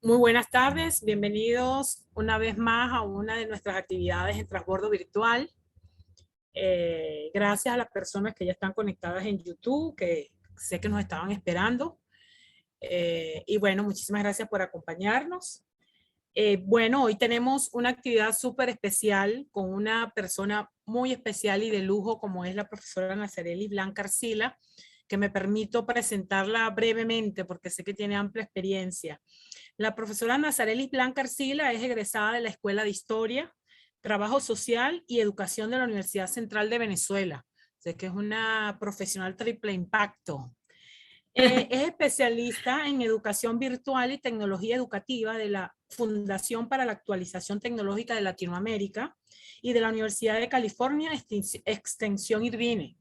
Muy buenas tardes, bienvenidos una vez más a una de nuestras actividades en Transbordo Virtual. Gracias a las personas que ya están conectadas en YouTube, que sé que nos estaban esperando. Y bueno, muchísimas gracias por acompañarnos. Bueno, hoy tenemos una actividad súper especial con una persona muy especial y de lujo como es la profesora Nazarelis Blanca Arcila, que me permito presentarla brevemente porque sé que tiene amplia experiencia. La profesora Nazarelis Blanca Arcila es egresada de la Escuela de Historia, Trabajo Social y Educación de la Universidad Central de Venezuela. Sé que es una profesional triple impacto. Es especialista en educación virtual y tecnología educativa de la Fundación para la Actualización Tecnológica de Latinoamérica y de la Universidad de California Extensión Irvine.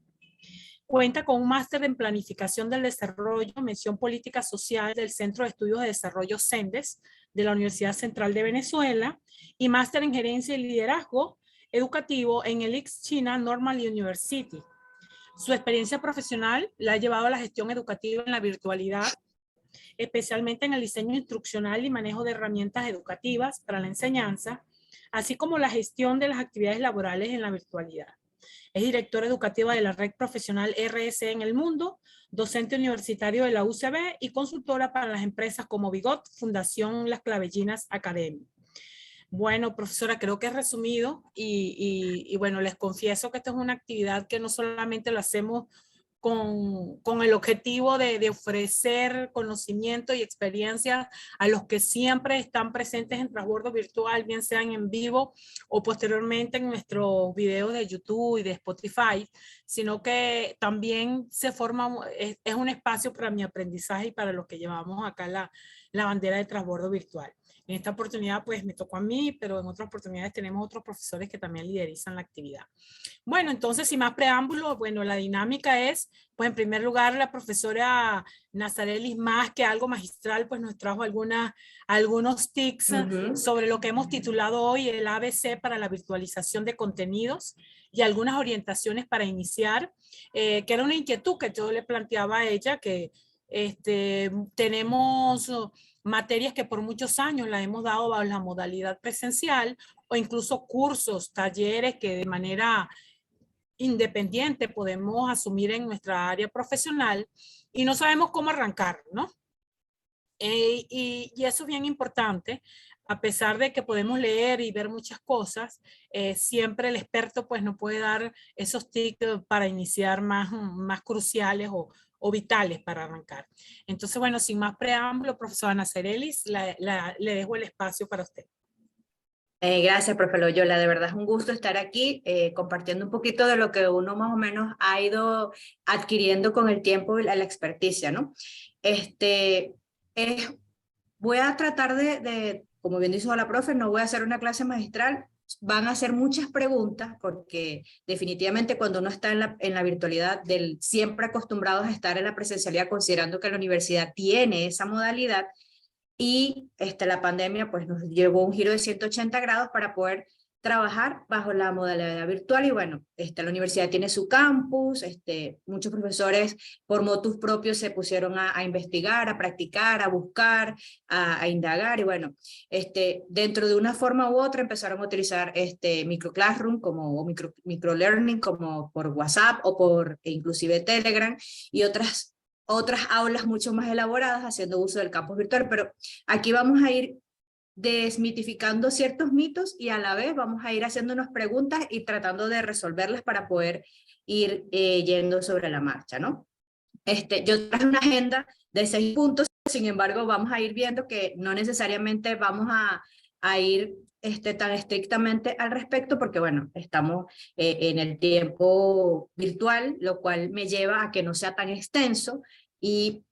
Cuenta con un máster en Planificación del Desarrollo, mención Política Social del Centro de Estudios de Desarrollo CENDES de la Universidad Central de Venezuela y máster en Gerencia y Liderazgo Educativo en el China Normal University. Su experiencia profesional la ha llevado a la gestión educativa en la virtualidad, especialmente en el diseño instruccional y manejo de herramientas educativas para la enseñanza, así como la gestión de las actividades laborales en la virtualidad. Es directora educativa de la red profesional RSE en el mundo, docente universitario de la UCB y consultora para las empresas como Bigot, Fundación Las Clavellinas Academy. Bueno, profesora, creo que es resumido y bueno, les confieso que esta es una actividad que no solamente lo hacemos con el objetivo de ofrecer conocimiento y experiencia a los que siempre están presentes en Transbordo Virtual, bien sean en vivo o posteriormente en nuestros videos de YouTube y de Spotify, sino que también se forma, es un espacio para mi aprendizaje y para los que llevamos acá la bandera de Transbordo Virtual. En esta oportunidad pues me tocó a mí, pero en otras oportunidades tenemos otros profesores que también liderizan la actividad. Bueno, entonces, sin más preámbulo, bueno, la dinámica es, pues en primer lugar, la profesora Nazarelis, más que algo magistral, pues nos trajo algunos tips sobre lo que hemos titulado hoy el ABC para la virtualización de contenidos y algunas orientaciones para iniciar, que era una inquietud que yo le planteaba a ella, que tenemos materias que por muchos años la hemos dado bajo la modalidad presencial o incluso cursos, talleres que de manera independiente podemos asumir en nuestra área profesional y no sabemos cómo arrancar, ¿no? Y eso es bien importante, a pesar de que podemos leer y ver muchas cosas, siempre el experto pues no puede dar esos tips para iniciar más cruciales o vitales para arrancar. Entonces, bueno, sin más preámbulo, profesora Nazarelis, le dejo el espacio para usted. Gracias, profe Loyola. De verdad es un gusto estar aquí compartiendo un poquito de lo que uno más o menos ha ido adquiriendo con el tiempo y la experticia, ¿no? Eh, Voy a tratar como bien dijo la profe, no voy a hacer una clase magistral, van a hacer muchas preguntas porque definitivamente cuando uno está en la virtualidad, siempre acostumbrados a estar en la presencialidad, considerando que la universidad tiene esa modalidad, y la pandemia pues nos llevó un giro de 180 grados para poder trabajar bajo la modalidad virtual y bueno, la universidad tiene su campus, muchos profesores por motus propios se pusieron a investigar, a practicar, a buscar, a indagar y bueno, dentro de una forma u otra empezaron a utilizar microclassroom o microlearning como por WhatsApp o por inclusive Telegram y otras aulas mucho más elaboradas haciendo uso del campus virtual, pero aquí vamos a ir desmitificando ciertos mitos y a la vez vamos a ir haciéndonos preguntas y tratando de resolverlas para poder ir yendo sobre la marcha, ¿no? Yo traje una agenda de 6 puntos, sin embargo vamos a ir viendo que no necesariamente vamos a ir tan estrictamente al respecto porque bueno, estamos en el tiempo virtual, lo cual me lleva a que no sea tan extenso y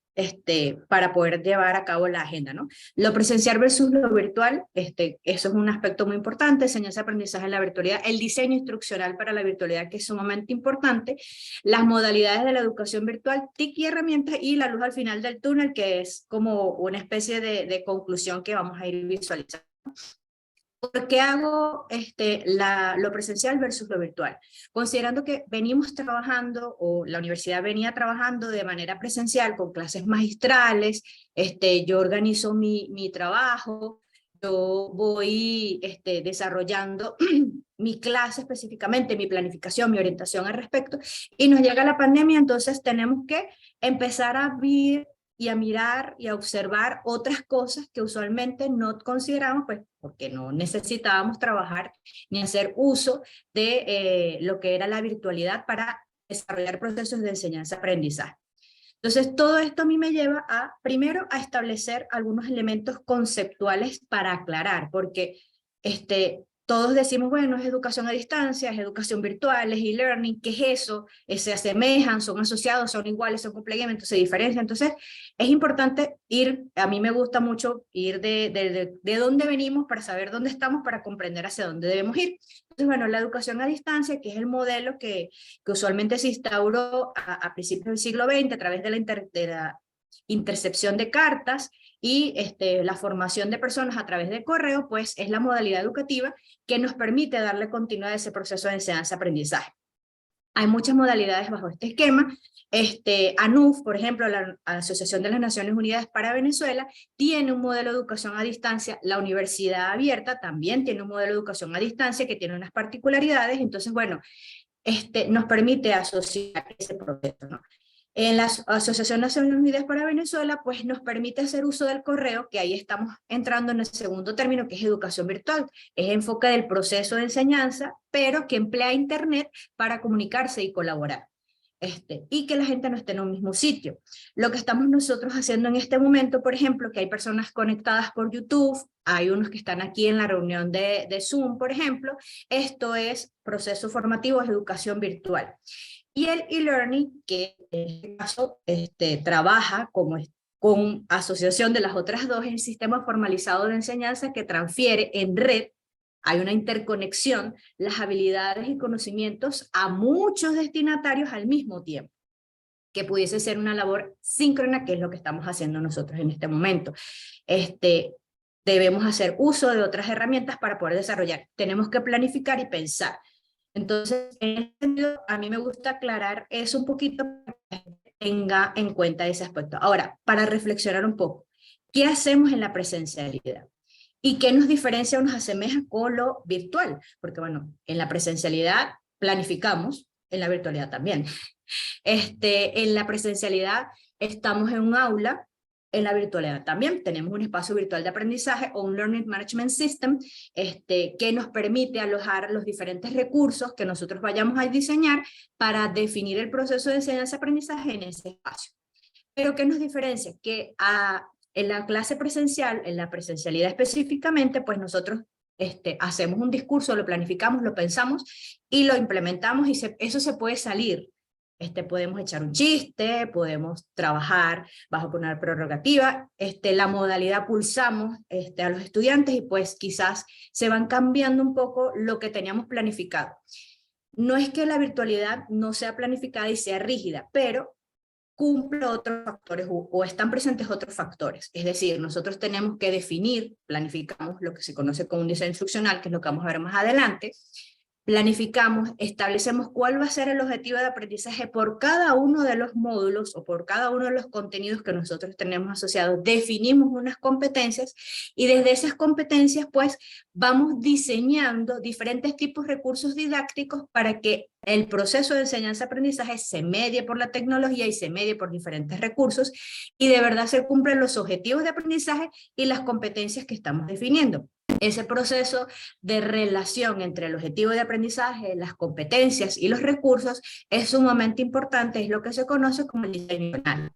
para poder llevar a cabo la agenda, ¿no? Lo presencial versus lo virtual, eso es un aspecto muy importante, enseñanza, aprendizaje en la virtualidad, el diseño instruccional para la virtualidad, que es sumamente importante, las modalidades de la educación virtual, TIC y herramientas, y la luz al final del túnel, que es como una especie de conclusión que vamos a ir visualizando. ¿Por qué hago lo presencial versus lo virtual? Considerando que venimos trabajando, o la universidad venía trabajando de manera presencial con clases magistrales, yo organizo mi trabajo, yo voy desarrollando mi clase específicamente, mi planificación, mi orientación al respecto, y nos llega la pandemia, entonces tenemos que empezar a ver y a mirar y a observar otras cosas que usualmente no consideramos, pues porque no necesitábamos trabajar ni hacer uso de lo que era la virtualidad para desarrollar procesos de enseñanza-aprendizaje. Entonces, todo esto a mí me lleva a, primero, a establecer algunos elementos conceptuales para aclarar, porque todos decimos, bueno, es educación a distancia, es educación virtual, es e-learning, ¿qué es eso? Se asemejan, son asociados, son iguales, son complementos, se diferencian. Entonces, es importante ir, a mí me gusta mucho ir de dónde venimos para saber dónde estamos, para comprender hacia dónde debemos ir. Entonces, bueno, la educación a distancia, que es el modelo que usualmente se instauró a principios del siglo XX a través de la intercepción de cartas y la formación de personas a través de correo, pues es la modalidad educativa que nos permite darle continuidad a ese proceso de enseñanza-aprendizaje. Hay muchas modalidades bajo este esquema. ANUF, por ejemplo, la Asociación de las Naciones Unidas para Venezuela, tiene un modelo de educación a distancia. La Universidad Abierta también tiene un modelo de educación a distancia que tiene unas particularidades. Entonces, bueno, nos permite asociar ese proceso, ¿no? En la Asociación Naciones Unidas para Venezuela, pues nos permite hacer uso del correo, que ahí estamos entrando en el segundo término, que es educación virtual. Es enfoque del proceso de enseñanza, pero que emplea Internet para comunicarse y colaborar. Y que la gente no esté en un mismo sitio. Lo que estamos nosotros haciendo en este momento, por ejemplo, que hay personas conectadas por YouTube, hay unos que están aquí en la reunión de Zoom, por ejemplo, esto es proceso formativo, es educación virtual. Y el e-learning, que en este caso trabaja con asociación de las otras dos, es el sistema formalizado de enseñanza que transfiere en red, hay una interconexión, las habilidades y conocimientos a muchos destinatarios al mismo tiempo, que pudiese ser una labor síncrona, que es lo que estamos haciendo nosotros en este momento. Debemos hacer uso de otras herramientas para poder desarrollar. Tenemos que planificar y pensar. Entonces, en ese sentido, a mí me gusta aclarar eso un poquito para que la gente tenga en cuenta ese aspecto. Ahora, para reflexionar un poco, ¿qué hacemos en la presencialidad? ¿Y qué nos diferencia o nos asemeja con lo virtual? Porque, bueno, en la presencialidad planificamos, en la virtualidad también. En la presencialidad estamos en un aula, en la virtualidad también tenemos un espacio virtual de aprendizaje o un Learning Management System que nos permite alojar los diferentes recursos que nosotros vayamos a diseñar para definir el proceso de enseñanza-aprendizaje en ese espacio. Pero ¿qué nos diferencia? Que en la clase presencial, en la presencialidad específicamente, pues nosotros hacemos un discurso, lo planificamos, lo pensamos y lo implementamos y eso se puede salir. Podemos echar un chiste, podemos trabajar bajo una prerrogativa, la modalidad pulsamos a los estudiantes y pues quizás se van cambiando un poco lo que teníamos planificado. No es que la virtualidad no sea planificada y sea rígida, pero cumple otros factores o están presentes otros factores. Es decir, nosotros tenemos que definir, planificamos lo que se conoce como un diseño instruccional, que es lo que vamos a ver más adelante, planificamos, establecemos cuál va a ser el objetivo de aprendizaje por cada uno de los módulos o por cada uno de los contenidos que nosotros tenemos asociados, definimos unas competencias y desde esas competencias pues vamos diseñando diferentes tipos de recursos didácticos para que el proceso de enseñanza-aprendizaje se medie por la tecnología y se medie por diferentes recursos y de verdad se cumplen los objetivos de aprendizaje y las competencias que estamos definiendo. Ese proceso de relación entre el objetivo de aprendizaje, las competencias y los recursos es sumamente importante, es lo que se conoce como el diseño final.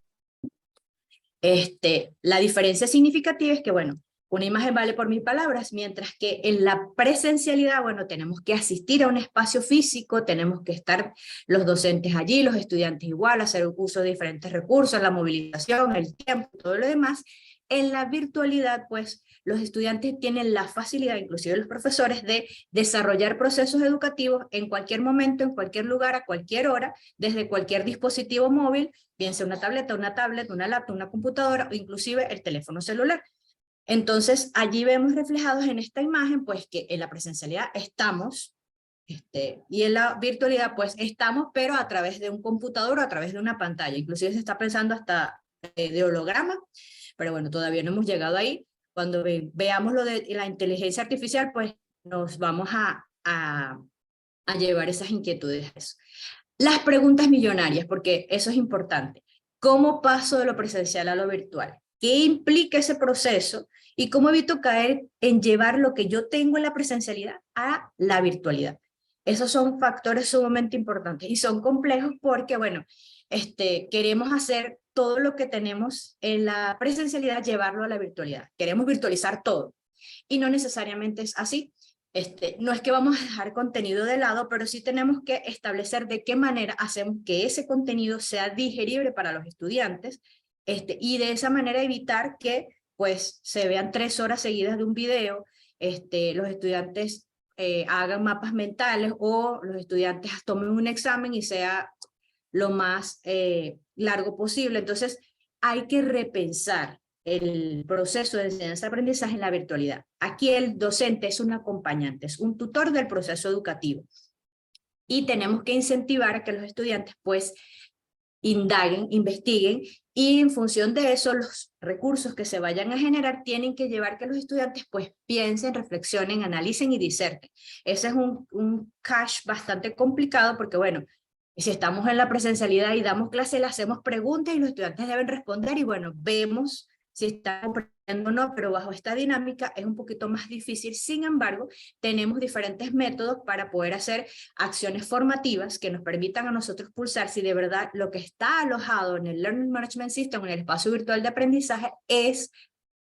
La diferencia significativa es que, bueno, una imagen vale por 1000 palabras, mientras que en la presencialidad, bueno, tenemos que asistir a un espacio físico, tenemos que estar los docentes allí, los estudiantes igual, hacer uso de diferentes recursos, la movilización, el tiempo, todo lo demás. En la virtualidad, pues, los estudiantes tienen la facilidad, inclusive los profesores, de desarrollar procesos educativos en cualquier momento, en cualquier lugar, a cualquier hora, desde cualquier dispositivo móvil, bien sea una tableta, una tablet, una laptop, una computadora o inclusive el teléfono celular. Entonces, allí vemos reflejados en esta imagen, pues que en la presencialidad estamos, y en la virtualidad, pues estamos, pero a través de un computador o a través de una pantalla. Inclusive se está pensando hasta de holograma, pero bueno, todavía no hemos llegado ahí. Cuando veamos lo de la inteligencia artificial, pues nos vamos a llevar esas inquietudes. Las preguntas millonarias, porque eso es importante. ¿Cómo paso de lo presencial a lo virtual? ¿Qué implica ese proceso? ¿Y cómo evito caer en llevar lo que yo tengo en la presencialidad a la virtualidad? Esos son factores sumamente importantes y son complejos porque, bueno, queremos hacer todo lo que tenemos en la presencialidad, llevarlo a la virtualidad. Queremos virtualizar todo y no necesariamente es así. No es que vamos a dejar contenido de lado, pero sí tenemos que establecer de qué manera hacemos que ese contenido sea digerible para los estudiantes, y de esa manera evitar que pues se vean 3 horas seguidas de un video, los estudiantes hagan mapas mentales o los estudiantes tomen un examen y sea lo más largo posible. Entonces hay que repensar el proceso de enseñanza-aprendizaje en la virtualidad. Aquí el docente es un acompañante, es un tutor del proceso educativo. Y tenemos que incentivar a que los estudiantes pues indaguen, investiguen, y en función de eso los recursos que se vayan a generar tienen que llevar que los estudiantes pues piensen, reflexionen, analicen y diserten. Ese es un cache bastante complicado porque bueno, si estamos en la presencialidad y damos clase, le hacemos preguntas y los estudiantes deben responder y bueno, vemos si están comprendiendo o no, pero bajo esta dinámica es un poquito más difícil. Sin embargo, tenemos diferentes métodos para poder hacer acciones formativas que nos permitan a nosotros pulsar si de verdad lo que está alojado en el Learning Management System, en el espacio virtual de aprendizaje, es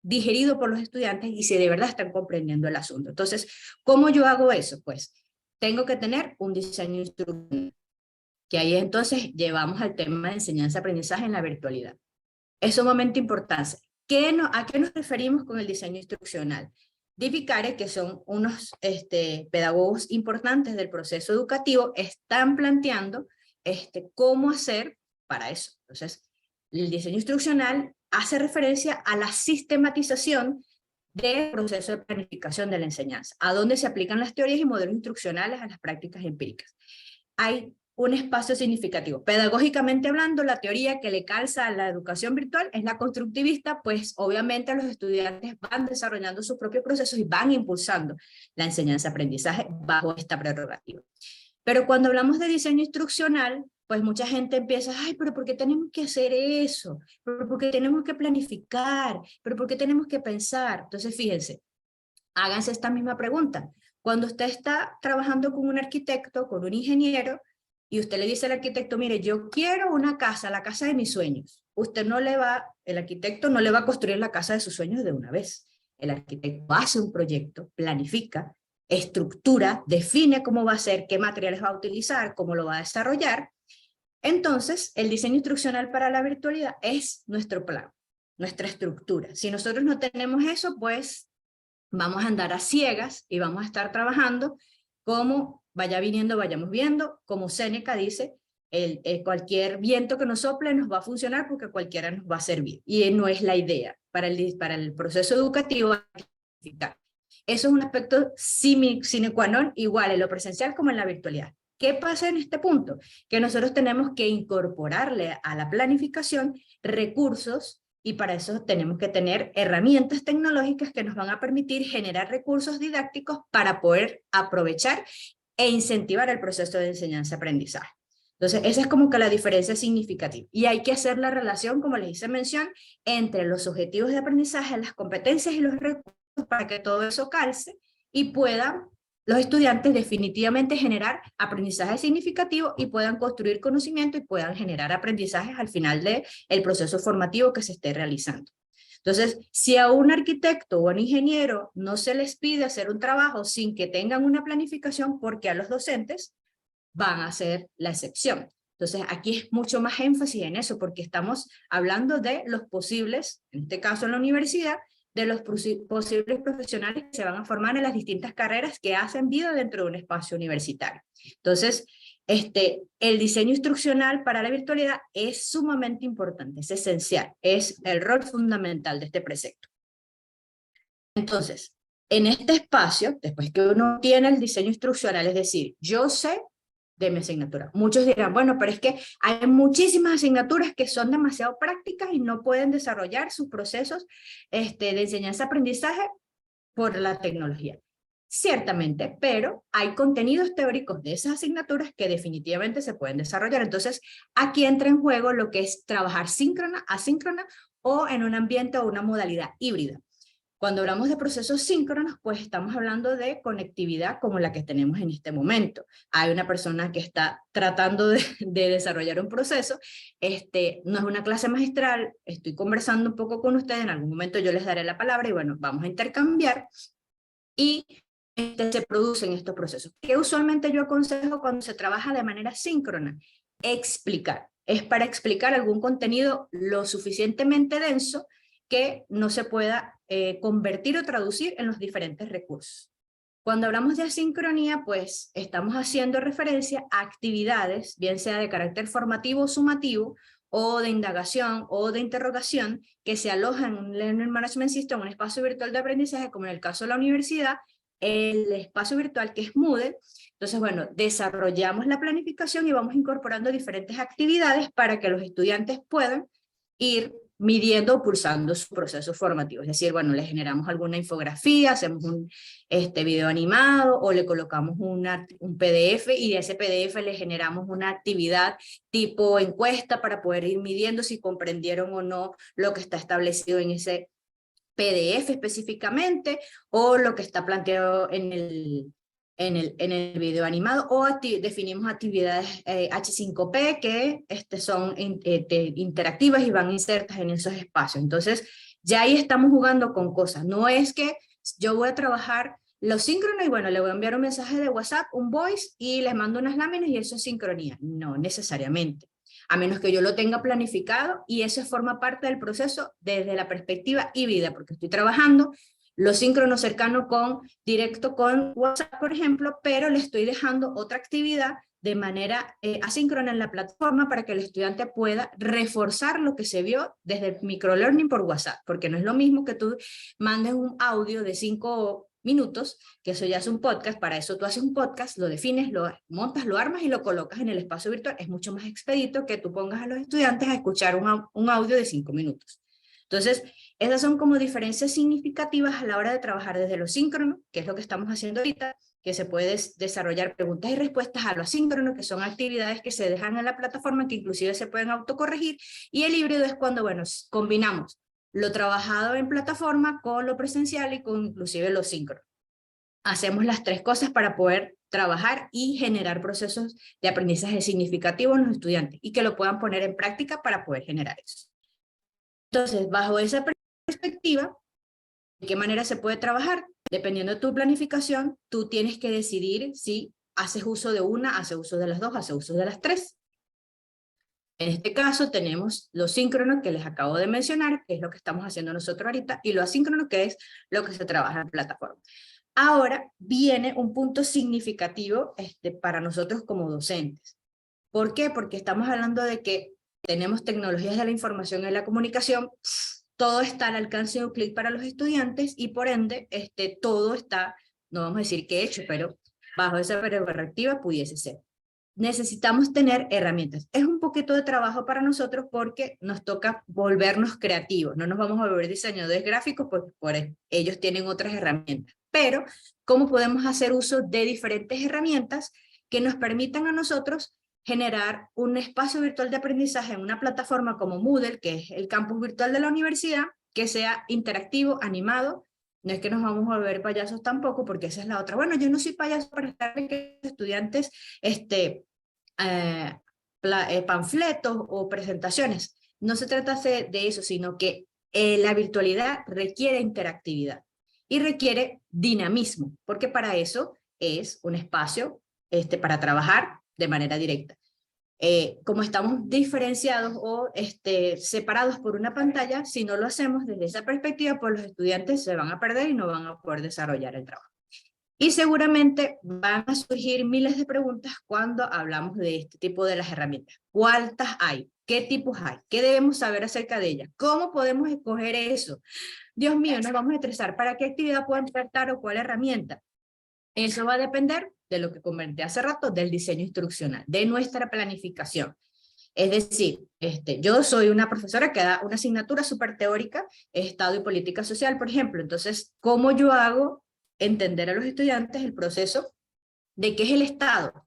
digerido por los estudiantes y si de verdad están comprendiendo el asunto. Entonces, ¿cómo yo hago eso? Pues tengo que tener un diseño instruccional, que ahí entonces llevamos al tema de enseñanza-aprendizaje en la virtualidad. Es sumamente importante. ¿A qué nos referimos con el diseño instruccional? Dificare, que son unos pedagogos importantes del proceso educativo, están planteando cómo hacer para eso. Entonces, el diseño instruccional hace referencia a la sistematización del proceso de planificación de la enseñanza, a dónde se aplican las teorías y modelos instruccionales a las prácticas empíricas. Hay un espacio significativo. Pedagógicamente hablando, la teoría que le calza a la educación virtual es la constructivista, pues obviamente los estudiantes van desarrollando sus propios procesos y van impulsando la enseñanza-aprendizaje bajo esta prerrogativa. Pero cuando hablamos de diseño instruccional, pues mucha gente empieza, ay, pero ¿por qué tenemos que hacer eso? ¿Pero por qué tenemos que planificar? ¿Pero por qué tenemos que pensar? Entonces, fíjense, háganse esta misma pregunta. Cuando usted está trabajando con un arquitecto, con un ingeniero, y usted le dice al arquitecto, mire, yo quiero una casa, la casa de mis sueños. El arquitecto no le va a construir la casa de sus sueños de una vez. El arquitecto hace un proyecto, planifica, estructura, define cómo va a ser, qué materiales va a utilizar, cómo lo va a desarrollar. Entonces, el diseño instruccional para la virtualidad es nuestro plan, nuestra estructura. Si nosotros no tenemos eso, pues vamos a andar a ciegas y vamos a estar trabajando como vaya viniendo, vayamos viendo, como Séneca dice, cualquier viento que nos sople nos va a funcionar porque cualquiera nos va a servir. Y no es la idea. Para el proceso educativo, eso es un aspecto sine qua non, igual en lo presencial como en la virtualidad. ¿Qué pasa en este punto? Que nosotros tenemos que incorporarle a la planificación recursos y para eso tenemos que tener herramientas tecnológicas que nos van a permitir generar recursos didácticos para poder aprovechar e incentivar el proceso de enseñanza-aprendizaje. Entonces, esa es como que la diferencia significativa. Y hay que hacer la relación, como les hice mención, entre los objetivos de aprendizaje, las competencias y los recursos para que todo eso calce y puedan los estudiantes definitivamente generar aprendizaje significativo y puedan construir conocimiento y puedan generar aprendizajes al final del proceso formativo que se esté realizando. Entonces, si a un arquitecto o a un ingeniero no se les pide hacer un trabajo sin que tengan una planificación, porque a los docentes van a ser la excepción. Entonces, aquí es mucho más énfasis en eso, porque estamos hablando de los posibles, en este caso en la universidad, de los posibles profesionales que se van a formar en las distintas carreras que hacen vida dentro de un espacio universitario. Entonces, el diseño instruccional para la virtualidad es sumamente importante, es esencial, es el rol fundamental de este precepto. Entonces, en este espacio, después que uno tiene el diseño instruccional, es decir, yo sé de mi asignatura. Muchos dirán, bueno, pero es que hay muchísimas asignaturas que son demasiado prácticas y no pueden desarrollar sus procesos de enseñanza-aprendizaje por la tecnología. Ciertamente, pero hay contenidos teóricos de esas asignaturas que definitivamente se pueden desarrollar. Entonces, aquí entra en juego lo que es trabajar síncrona, asíncrona o en un ambiente o una modalidad híbrida. Cuando hablamos de procesos síncronos, pues estamos hablando de conectividad como la que tenemos en este momento. Hay una persona que está tratando de desarrollar un proceso, no es una clase magistral, estoy conversando un poco con ustedes, en algún momento yo les daré la palabra y bueno, vamos a intercambiar y se producen estos procesos. ¿Qué usualmente yo aconsejo cuando se trabaja de manera síncrona? Explicar. Es para explicar algún contenido lo suficientemente denso que no se pueda convertir o traducir en los diferentes recursos. Cuando hablamos de asincronía, pues estamos haciendo referencia a actividades, bien sea de carácter formativo o sumativo, o de indagación o de interrogación, que se alojan en un Learning Management System, un espacio virtual de aprendizaje, como en el caso de la universidad, el espacio virtual que es Moodle. Entonces, bueno, desarrollamos la planificación y vamos incorporando diferentes actividades para que los estudiantes puedan ir midiendo o pulsando su proceso formativo. Es decir, bueno, le generamos alguna infografía, hacemos un video animado o le colocamos un PDF y de ese PDF le generamos una actividad tipo encuesta para poder ir midiendo si comprendieron o no lo que está establecido en ese PDF específicamente o lo que está planteado en el video animado, o definimos actividades H5P que son interactivas y van insertas en esos espacios. Entonces, ya ahí estamos jugando con cosas. No es que yo voy a trabajar lo síncrono y bueno, le voy a enviar un mensaje de WhatsApp, un voice, y les mando unas láminas y eso es sincronía. No necesariamente. A menos que yo lo tenga planificado, y eso forma parte del proceso desde la perspectiva híbrida, porque estoy trabajando lo síncrono cercano directo con WhatsApp, por ejemplo, pero le estoy dejando otra actividad de manera asíncrona en la plataforma para que el estudiante pueda reforzar lo que se vio desde el microlearning por WhatsApp, porque no es lo mismo que tú mandes un audio de 5 minutos, que eso ya es un podcast. Para eso tú haces un podcast, lo defines, lo montas, lo armas y lo colocas en el espacio virtual. Es mucho más expedito que tú pongas a los estudiantes a escuchar un audio de 5 minutos. Entonces, esas son como diferencias significativas a la hora de trabajar desde lo síncrono, que es lo que estamos haciendo ahorita, que se puede desarrollar preguntas y respuestas, a lo asíncrono, que son actividades que se dejan en la plataforma, que inclusive se pueden autocorregir, y el híbrido es cuando, bueno, combinamos lo trabajado en plataforma con lo presencial y con inclusive lo síncrono. Hacemos las tres cosas para poder trabajar y generar procesos de aprendizaje significativos en los estudiantes y que lo puedan poner en práctica para poder generar eso. Entonces, bajo esa perspectiva, ¿de qué manera se puede trabajar? Dependiendo de tu planificación, tú tienes que decidir si haces uso de una, haces uso de las dos, haces uso de las tres. En este caso tenemos lo síncrono que les acabo de mencionar, que es lo que estamos haciendo nosotros ahorita, y lo asíncrono, que es lo que se trabaja en plataforma. Ahora viene un punto significativo para nosotros como docentes. ¿Por qué? Porque estamos hablando de que tenemos tecnologías de la información y la comunicación, todo está al alcance de un clic para los estudiantes y por ende todo está, no vamos a decir que hecho, pero bajo esa perspectiva pudiese ser. Necesitamos tener herramientas. Es un poquito de trabajo para nosotros porque nos toca volvernos creativos. No nos vamos a volver diseñadores gráficos porque ellos tienen otras herramientas. Pero, ¿cómo podemos hacer uso de diferentes herramientas que nos permitan a nosotros generar un espacio virtual de aprendizaje en una plataforma como Moodle, que es el campus virtual de la universidad, que sea interactivo, animado? No es que nos vamos a volver payasos tampoco, porque esa es la otra. Bueno, yo no soy payaso para estar en que estudiantes panfletos o presentaciones. No se trata de eso, sino que la virtualidad requiere interactividad y requiere dinamismo, porque para eso es un espacio para trabajar de manera directa. Como estamos diferenciados o separados por una pantalla, si no lo hacemos desde esa perspectiva, pues los estudiantes se van a perder y no van a poder desarrollar el trabajo. Y seguramente van a surgir miles de preguntas cuando hablamos de este tipo de las herramientas. ¿Cuántas hay? ¿Qué tipos hay? ¿Qué debemos saber acerca de ellas? ¿Cómo podemos escoger eso? Dios mío, nos vamos a estresar. ¿Para qué actividad puedo tratar o cuál herramienta? Eso va a depender de lo que comenté hace rato, del diseño instruccional, de nuestra planificación. Es decir, yo soy una profesora que da una asignatura súper teórica, Estado y Política Social, por ejemplo. Entonces, ¿cómo yo hago entender a los estudiantes el proceso de qué es el Estado?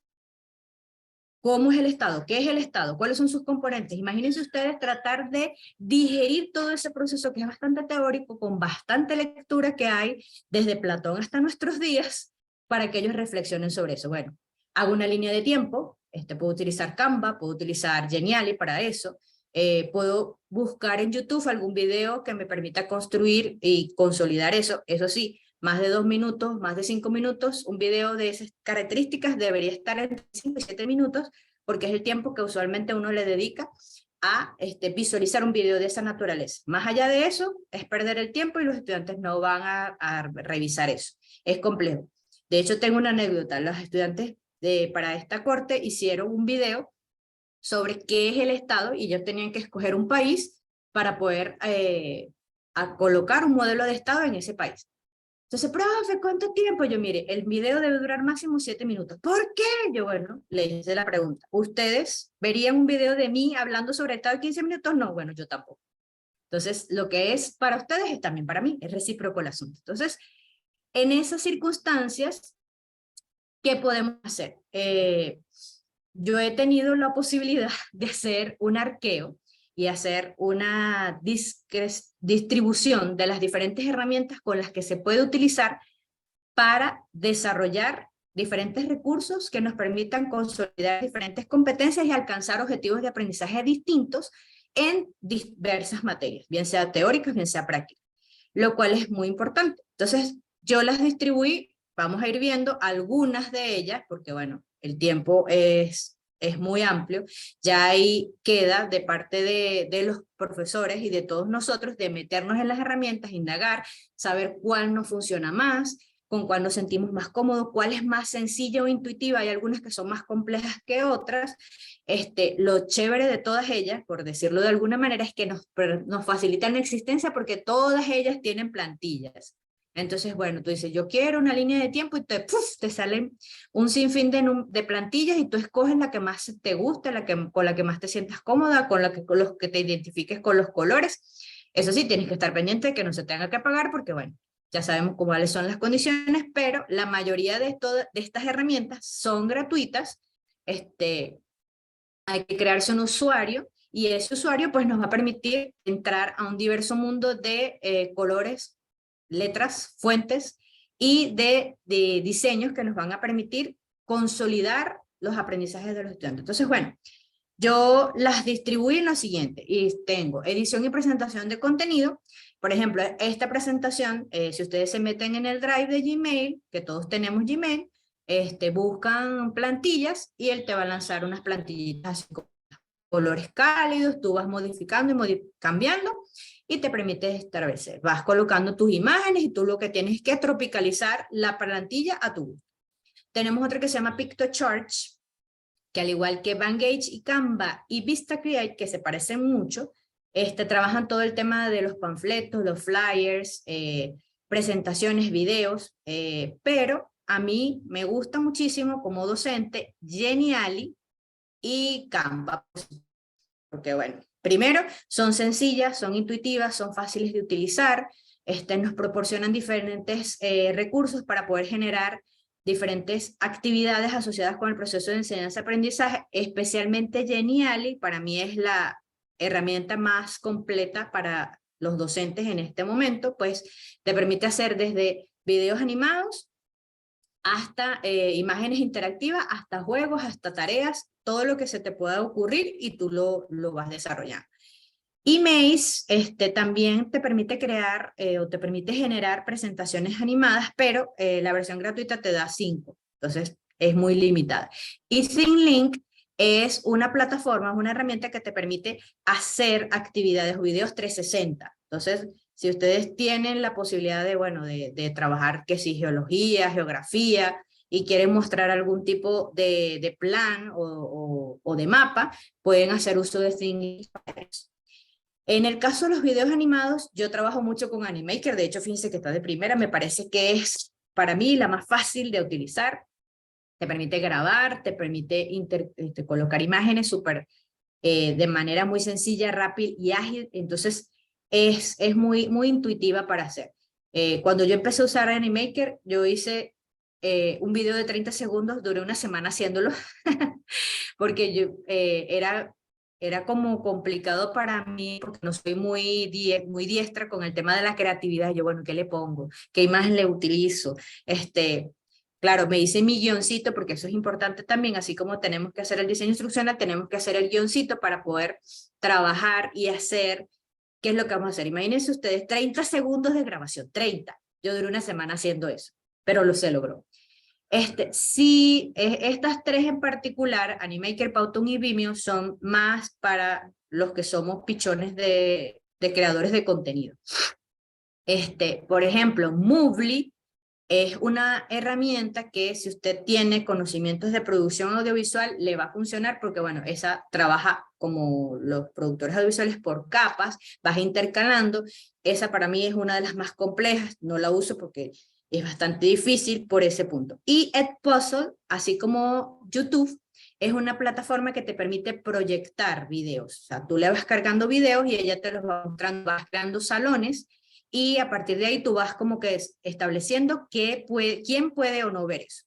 ¿Cómo es el Estado? ¿Qué es el Estado? ¿Cuáles son sus componentes? Imagínense ustedes tratar de digerir todo ese proceso que es bastante teórico, con bastante lectura que hay desde Platón hasta nuestros días, para que ellos reflexionen sobre eso. Bueno, hago una línea de tiempo, puedo utilizar Canva, puedo utilizar Geniali para eso, puedo buscar en YouTube algún video que me permita construir y consolidar eso. Eso sí, más de 2 minutos, más de 5 minutos, un video de esas características debería estar entre 5 y 7 minutos, porque es el tiempo que usualmente uno le dedica a visualizar un video de esa naturaleza. Más allá de eso, es perder el tiempo y los estudiantes no van a revisar eso. Es complejo. De hecho, tengo una anécdota. Los estudiantes para esta corte hicieron un video sobre qué es el Estado y ellos tenían que escoger un país para poder a colocar un modelo de Estado en ese país. Entonces, profe, ¿cuánto tiempo? Yo, mire, el video debe durar máximo 7 minutos. ¿Por qué? Yo, bueno, le hice la pregunta. ¿Ustedes verían un video de mí hablando sobre Estado de 15 minutos? No, bueno, yo tampoco. Entonces, lo que es para ustedes es también para mí, es recíproco el asunto. Entonces, en esas circunstancias, ¿qué podemos hacer? Yo he tenido la posibilidad de hacer un arqueo y hacer una distribución de las diferentes herramientas con las que se puede utilizar para desarrollar diferentes recursos que nos permitan consolidar diferentes competencias y alcanzar objetivos de aprendizaje distintos en diversas materias, bien sea teóricas, bien sea prácticas, lo cual es muy importante. Entonces, yo las distribuí, vamos a ir viendo algunas de ellas, porque bueno, el tiempo es muy amplio, ya ahí queda de parte de los profesores y de todos nosotros de meternos en las herramientas, indagar, saber cuál nos funciona más, con cuál nos sentimos más cómodos, cuál es más sencilla o intuitiva. Hay algunas que son más complejas que otras. Lo chévere de todas ellas, por decirlo de alguna manera, es que nos facilitan la existencia porque todas ellas tienen plantillas. Entonces, bueno, tú dices, yo quiero una línea de tiempo y te salen un sinfín de plantillas y tú escoges la que más te guste, con la que más te sientas cómoda, con los que te identifiques con los colores. Eso sí, tienes que estar pendiente de que no se tenga que apagar porque, bueno, ya sabemos cuáles son las condiciones, pero la mayoría de estas herramientas son gratuitas. Hay que crearse un usuario y ese usuario pues nos va a permitir entrar a un diverso mundo de colores, letras, fuentes y de diseños que nos van a permitir consolidar los aprendizajes de los estudiantes. Entonces, bueno, yo las distribuí en lo siguiente, y tengo edición y presentación de contenido. Por ejemplo, esta presentación, si ustedes se meten en el Drive de Gmail, que todos tenemos Gmail, buscan plantillas y él te va a lanzar unas plantillitas así con colores cálidos, tú vas modificando y cambiando y te permite establecer. Vas colocando tus imágenes y tú lo que tienes es que tropicalizar la plantilla a tu gusto. Tenemos otra que se llama PictoChart, que al igual que Venngage y Canva y VistaCreate, que se parecen mucho, trabajan todo el tema de los panfletos, los flyers, presentaciones, videos, pero a mí me gusta muchísimo como docente Geniali y Canva, porque bueno, primero son sencillas, son intuitivas, son fáciles de utilizar, nos proporcionan diferentes recursos para poder generar diferentes actividades asociadas con el proceso de enseñanza-aprendizaje, especialmente Geniali, para mí es la herramienta más completa para los docentes en este momento, pues te permite hacer desde videos animados hasta imágenes interactivas, hasta juegos, hasta tareas, todo lo que se te pueda ocurrir y tú lo vas desarrollando. Emaze también te permite crear o te permite generar presentaciones animadas, pero la versión gratuita te da 5, entonces es muy limitada. Y ThinkLink es una plataforma, es una herramienta que te permite hacer actividades o videos 360. Entonces, si ustedes tienen la posibilidad de, bueno, de trabajar, que sí, geología, geografía, y quieren mostrar algún tipo de plan o de mapa, pueden hacer uso de ThinkLink para eso. En el caso de los videos animados, yo trabajo mucho con Animaker, de hecho, fíjense que está de primera, me parece que es para mí la más fácil de utilizar. Te permite grabar, te permite colocar imágenes de manera muy sencilla, rápida y ágil, entonces es muy intuitiva para hacer. Cuando yo empecé a usar Animaker, yo hice un video de 30 segundos, duré una semana haciéndolo, porque era como complicado para mí, porque no soy muy diestra con el tema de la creatividad. Yo, bueno, ¿qué le pongo? ¿Qué imagen le utilizo? Claro, me hice mi guioncito, porque eso es importante también, así como tenemos que hacer el diseño instruccional, tenemos que hacer el guioncito para poder trabajar y hacer qué es lo que vamos a hacer. Imagínense ustedes, 30 segundos de grabación, 30. Yo duré una semana haciendo eso, pero se logró. Sí, estas tres en particular, Animaker, Powtoon y Vimeo, son más para los que somos pichones de creadores de contenido. Por ejemplo, Moovly es una herramienta que si usted tiene conocimientos de producción audiovisual, le va a funcionar porque, bueno, esa trabaja como los productores audiovisuales por capas, vas intercalando. Esa para mí es una de las más complejas, no la uso porque es bastante difícil por ese punto. Y Edpuzzle, así como YouTube, es una plataforma que te permite proyectar videos. O sea, tú le vas cargando videos y ella te los va mostrando, vas creando salones, y a partir de ahí tú vas como que estableciendo quién puede o no ver eso.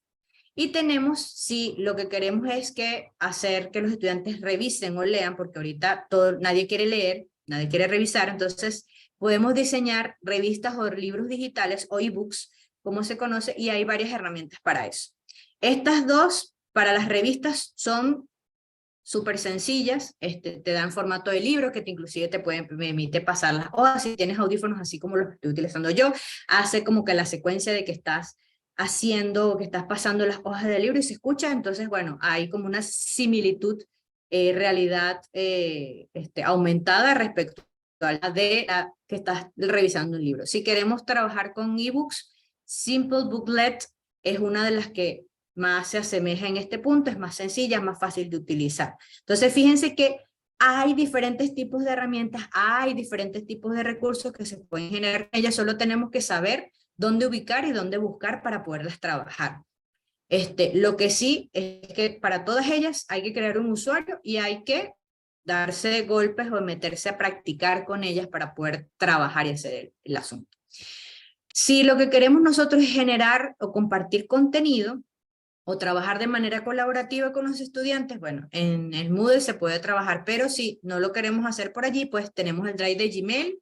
Y tenemos, si lo que queremos es hacer que los estudiantes revisen o lean, porque ahorita nadie quiere leer, nadie quiere revisar, entonces podemos diseñar revistas o libros digitales o ebooks, como se conoce, y hay varias herramientas para eso. Estas dos, para las revistas, son súper sencillas, te dan formato de libro, que inclusive te permite pasar las hojas, si tienes audífonos así como los estoy utilizando yo, hace como que la secuencia de que estás haciendo, que estás pasando las hojas del libro y se escucha, entonces bueno, hay como una similitud, realidad aumentada respecto a la que estás revisando un libro. Si queremos trabajar con ebooks, Simple Booklet es una de las que más se asemeja en este punto, es más sencilla, es más fácil de utilizar. Entonces, fíjense que hay diferentes tipos de herramientas, hay diferentes tipos de recursos que se pueden generar. Ellas solo tenemos que saber dónde ubicar y dónde buscar para poderlas trabajar. Lo que sí es que para todas ellas hay que crear un usuario y hay que darse golpes o meterse a practicar con ellas para poder trabajar y hacer el asunto. Si lo que queremos nosotros es generar o compartir contenido, o trabajar de manera colaborativa con los estudiantes, bueno, en el Moodle se puede trabajar, pero si no lo queremos hacer por allí, pues tenemos el Drive de Gmail,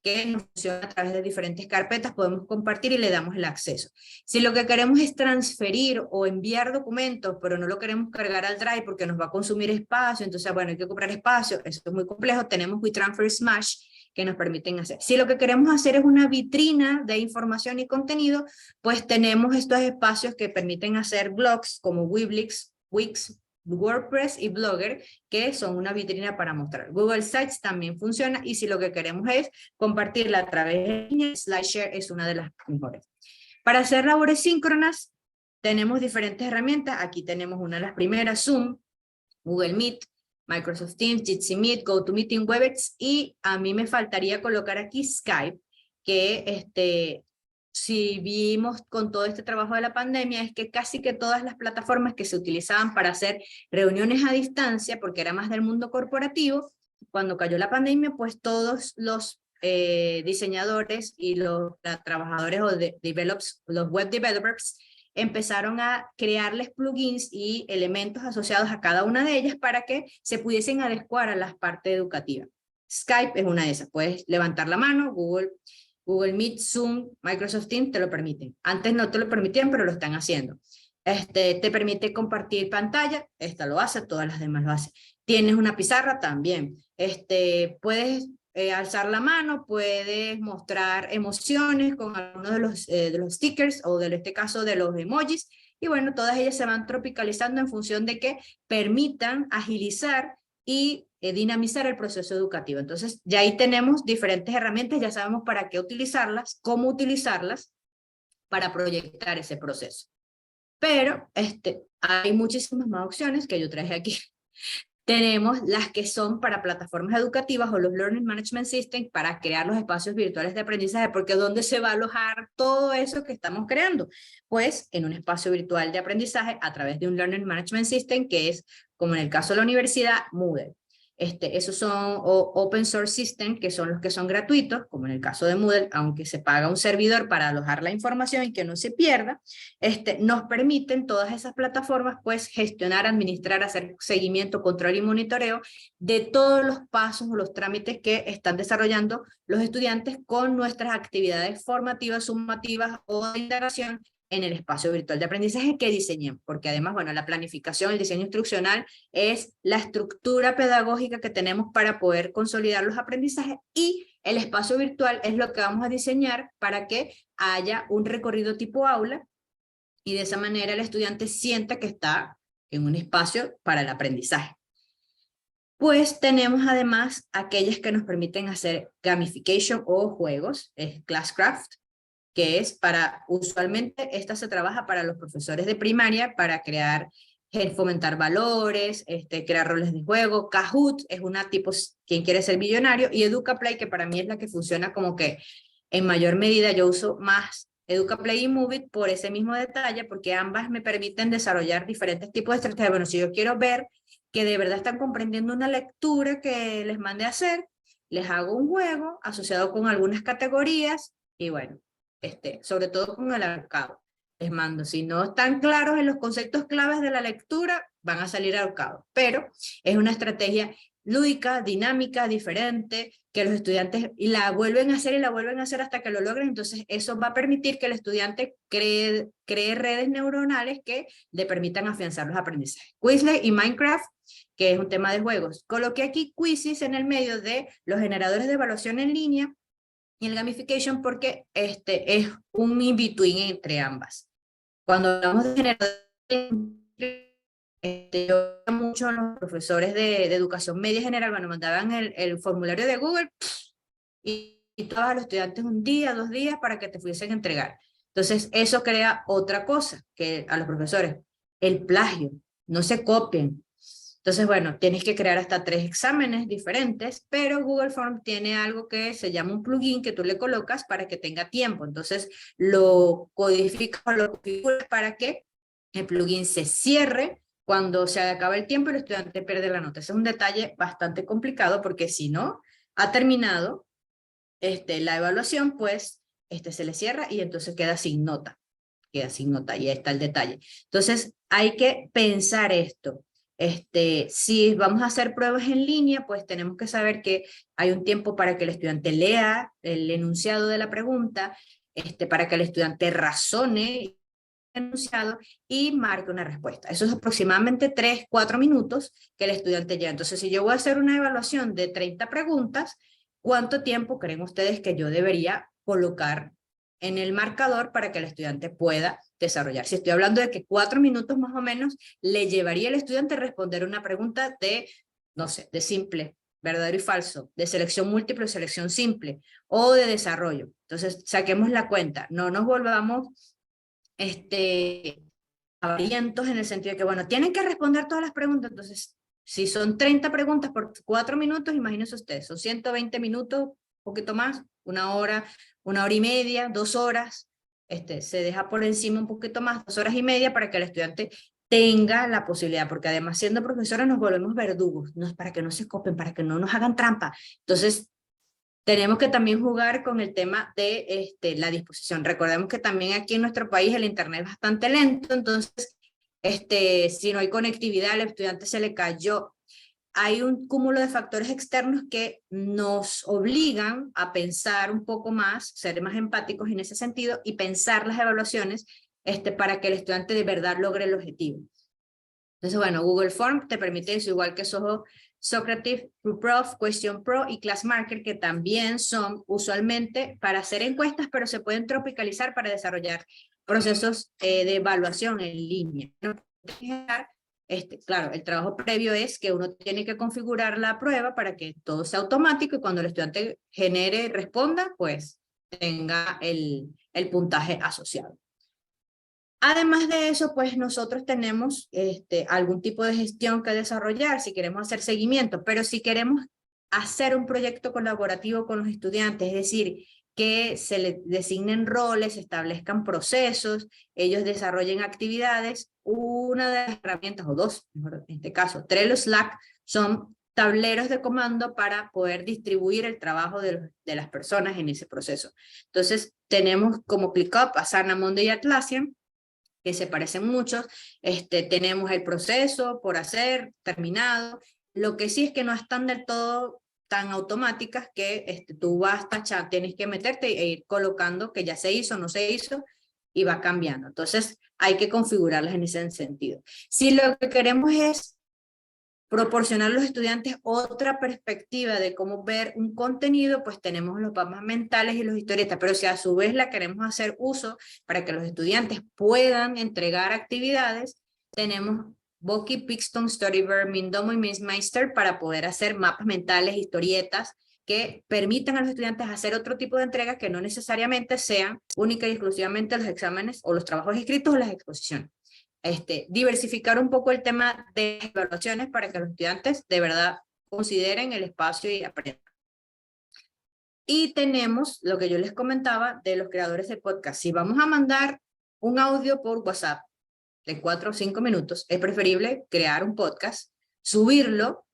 que nos funciona a través de diferentes carpetas, podemos compartir y le damos el acceso. Si lo que queremos es transferir o enviar documentos, pero no lo queremos cargar al Drive porque nos va a consumir espacio, entonces, bueno, hay que comprar espacio, eso es muy complejo, tenemos WeTransfer Smash, que nos permiten hacer. Si lo que queremos hacer es una vitrina de información y contenido, pues tenemos estos espacios que permiten hacer blogs como Weblix, Wix, WordPress y Blogger, que son una vitrina para mostrar. Google Sites también funciona, y si lo que queremos es compartirla a través de línea, SlideShare es una de las mejores. Para hacer labores síncronas, tenemos diferentes herramientas. Aquí tenemos una de las primeras, Zoom, Google Meet, Microsoft Teams, Jitsi Meet, GoToMeeting, Webex, y a mí me faltaría colocar aquí Skype, que si vimos con todo este trabajo de la pandemia, es que casi que todas las plataformas que se utilizaban para hacer reuniones a distancia, porque era más del mundo corporativo, cuando cayó la pandemia, pues todos los diseñadores y los trabajadores o los web developers empezaron a crearles plugins y elementos asociados a cada una de ellas para que se pudiesen adecuar a la parte educativa. Skype es una de esas, puedes levantar la mano, Google Meet, Zoom, Microsoft Teams te lo permiten. Antes no te lo permitían, pero lo están haciendo. Te permite compartir pantalla, esta lo hace, todas las demás lo hacen. Tienes una pizarra también. Puedes alzar la mano, puedes mostrar emociones con algunos de los stickers o en este caso de los emojis, y bueno, todas ellas se van tropicalizando en función de que permitan agilizar y dinamizar el proceso educativo. Entonces ya ahí tenemos diferentes herramientas, ya sabemos para qué utilizarlas, cómo utilizarlas para proyectar ese proceso. Pero hay muchísimas más opciones que yo traje aquí. Tenemos las que son para plataformas educativas o los Learning Management Systems para crear los espacios virtuales de aprendizaje, porque ¿dónde se va a alojar todo eso que estamos creando? Pues en un espacio virtual de aprendizaje a través de un Learning Management System que es, como en el caso de la universidad, Moodle. Esos son open source system, que son los que son gratuitos, como en el caso de Moodle, aunque se paga un servidor para alojar la información y que no se pierda, nos permiten todas esas plataformas pues gestionar, administrar, hacer seguimiento, control y monitoreo de todos los pasos o los trámites que están desarrollando los estudiantes con nuestras actividades formativas, sumativas o de integración en el espacio virtual de aprendizaje que diseñemos, porque además, bueno, la planificación, el diseño instruccional es la estructura pedagógica que tenemos para poder consolidar los aprendizajes y el espacio virtual es lo que vamos a diseñar para que haya un recorrido tipo aula y de esa manera el estudiante sienta que está en un espacio para el aprendizaje. Pues tenemos además aquellas que nos permiten hacer gamification o juegos, es Classcraft, que es para, usualmente esta se trabaja para los profesores de primaria, para crear, fomentar valores, crear roles de juego. Kahoot es una tipo, quien quiere ser millonario, y EducaPlay, que para mí es la que funciona como que en mayor medida yo uso más EducaPlay y Moovit por ese mismo detalle, porque ambas me permiten desarrollar diferentes tipos de estrategias. Bueno, si yo quiero ver que de verdad están comprendiendo una lectura que les mandé a hacer, les hago un juego asociado con algunas categorías, y bueno, sobre todo con el ahorcado. Les mando, si no están claros en los conceptos claves de la lectura, van a salir ahorcados. Pero es una estrategia lúdica, dinámica, diferente, que los estudiantes la vuelven a hacer y la vuelven a hacer hasta que lo logren. Entonces eso va a permitir que el estudiante cree redes neuronales que le permitan afianzar los aprendizajes. Quizlet y Minecraft, que es un tema de juegos. Coloqué aquí Quizzes en el medio de los generadores de evaluación en línea y el gamification porque es un in-between entre ambas. Cuando hablamos de generadores, yo mucho a los profesores de educación media general, bueno, mandaban el formulario de Google y todos a los estudiantes un día, 2 días para que te fuesen a entregar. Entonces eso crea otra cosa que a los profesores, el plagio, no se copien. Entonces, bueno, tienes que crear hasta 3 exámenes diferentes, pero Google Form tiene algo que se llama un plugin que tú le colocas para que tenga tiempo. Entonces, lo codificas o lo configuras para que el plugin se cierre cuando se acaba el tiempo y el estudiante pierde la nota. Ese es un detalle bastante complicado porque si no ha terminado la evaluación, pues se le cierra y entonces queda sin nota. Queda sin nota y ahí está el detalle. Entonces, hay que pensar esto. Si vamos a hacer pruebas en línea, pues tenemos que saber que hay un tiempo para que el estudiante lea el enunciado de la pregunta, para que el estudiante razone el enunciado y marque una respuesta. Eso es aproximadamente 3-4 minutos que el estudiante lleva. Entonces, si yo voy a hacer una evaluación de 30 preguntas, ¿cuánto tiempo creen ustedes que yo debería colocar en el marcador para que el estudiante pueda desarrollar? Si estoy hablando de que 4 minutos más o menos le llevaría al estudiante responder una pregunta de, no sé, de simple, verdadero y falso, de selección múltiple o selección simple, o de desarrollo. Entonces, saquemos la cuenta, no nos volvamos avarientos en el sentido de que, bueno, tienen que responder todas las preguntas. Entonces, si son 30 preguntas por 4 minutos, imagínense ustedes, son 120 minutos, un poquito más, 1 hora, 1 hora y media, 2 horas, se deja por encima un poquito más, 2 horas y media para que el estudiante tenga la posibilidad, porque además siendo profesores nos volvemos verdugos, no es para que no se copen, para que no nos hagan trampa. Entonces, tenemos que también jugar con el tema de la disposición. Recordemos que también aquí en nuestro país el internet es bastante lento, entonces si no hay conectividad, al estudiante se le cayó. Hay un cúmulo de factores externos que nos obligan a pensar un poco más, ser más empáticos en ese sentido y pensar las evaluaciones para que el estudiante de verdad logre el objetivo. Entonces, bueno, Google Form te permite eso, igual que Soho, Socrative, Prof, Question Pro y Classmarker, que también son usualmente para hacer encuestas, pero se pueden tropicalizar para desarrollar procesos de evaluación en línea. Claro, el trabajo previo es que uno tiene que configurar la prueba para que todo sea automático y cuando el estudiante genere, responda, pues tenga el puntaje asociado. Además de eso, pues nosotros tenemos algún tipo de gestión que desarrollar si queremos hacer seguimiento, pero si queremos hacer un proyecto colaborativo con los estudiantes, es decir, que se les designen roles, se establezcan procesos, ellos desarrollen actividades, una de las herramientas, o dos, mejor en este caso, Trello, Slack, son tableros de comando para poder distribuir el trabajo de las personas en ese proceso. Entonces, tenemos como ClickUp, Asana, Monday y Atlassian, que se parecen mucho. Tenemos el proceso por hacer, terminado. Lo que sí es que no están del todo tan automáticas que tú vas tachando, tienes que meterte e ir colocando que ya se hizo, no se hizo, y va cambiando. Entonces, hay que configurarlas en ese sentido. Si lo que queremos es proporcionar a los estudiantes otra perspectiva de cómo ver un contenido, pues tenemos los mapas mentales y los historietas, pero si a su vez la queremos hacer uso para que los estudiantes puedan entregar actividades, tenemos Boki, Pixton, Storyboard, Mindomo y Mixmeister para poder hacer mapas mentales, historietas, que permitan a los estudiantes hacer otro tipo de entregas que no necesariamente sean única y exclusivamente los exámenes o los trabajos escritos o las exposiciones. Diversificar un poco el tema de evaluaciones para que los estudiantes de verdad consideren el espacio y aprendan. Y tenemos lo que yo les comentaba de los creadores de podcast. Si vamos a mandar un audio por WhatsApp de 4 o 5 minutos, es preferible crear un podcast, subirlo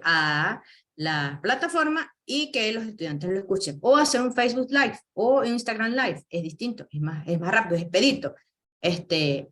a la plataforma y que los estudiantes lo escuchen. O hacer un Facebook Live o Instagram Live. Es distinto, es más rápido, es expedito.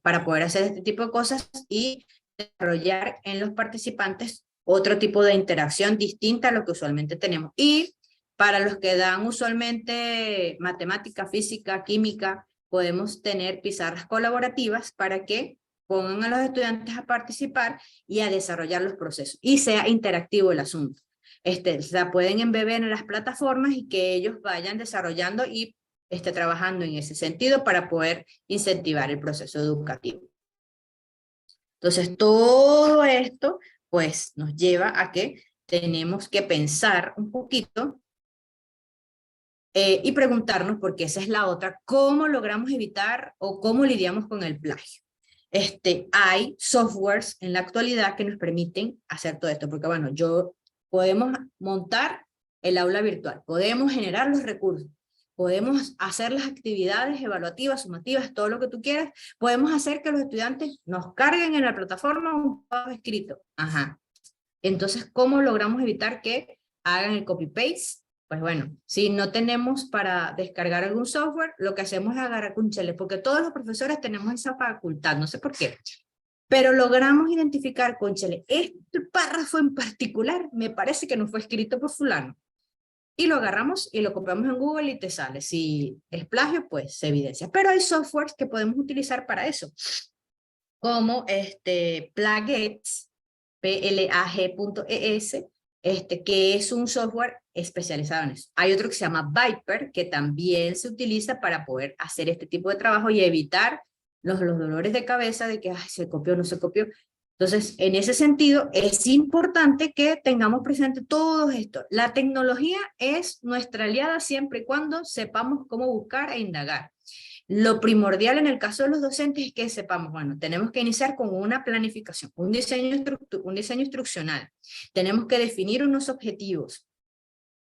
Para poder hacer este tipo de cosas y desarrollar en los participantes otro tipo de interacción distinta a lo que usualmente tenemos. Y para los que dan usualmente matemática, física, química, podemos tener pizarras colaborativas para que pongan a los estudiantes a participar y a desarrollar los procesos. Y sea interactivo el asunto. La pueden embeber en las plataformas y que ellos vayan desarrollando y trabajando en ese sentido para poder incentivar el proceso educativo. Entonces, todo esto, pues, nos lleva a que tenemos que pensar un poquito y preguntarnos, porque esa es la otra, ¿cómo logramos evitar o cómo lidiamos con el plagio? Hay softwares en la actualidad que nos permiten hacer todo esto, porque bueno, podemos montar el aula virtual, podemos generar los recursos, podemos hacer las actividades evaluativas, sumativas, todo lo que tú quieras, podemos hacer que los estudiantes nos carguen en la plataforma un trabajo escrito. Ajá. Entonces, ¿cómo logramos evitar que hagan el copy-paste? Pues bueno, si no tenemos para descargar algún software, lo que hacemos es agarrar cónchale, porque todos los profesores tenemos esa facultad, no sé por qué, pero logramos identificar, cónchale, este párrafo en particular me parece que no fue escrito por fulano. Y lo agarramos y lo copiamos en Google y te sale. Si es plagio, pues se evidencia. Pero hay softwares que podemos utilizar para eso, como Plagex, Plag.es, que es un software especializado en eso. Hay otro que se llama Viper, que también se utiliza para poder hacer este tipo de trabajo y evitar los dolores de cabeza de que se copió o no se copió. Entonces, en ese sentido, es importante que tengamos presente todo esto. La tecnología es nuestra aliada siempre y cuando sepamos cómo buscar e indagar. Lo primordial en el caso de los docentes es que sepamos, bueno, tenemos que iniciar con una planificación, un diseño instruccional. Tenemos que definir unos objetivos,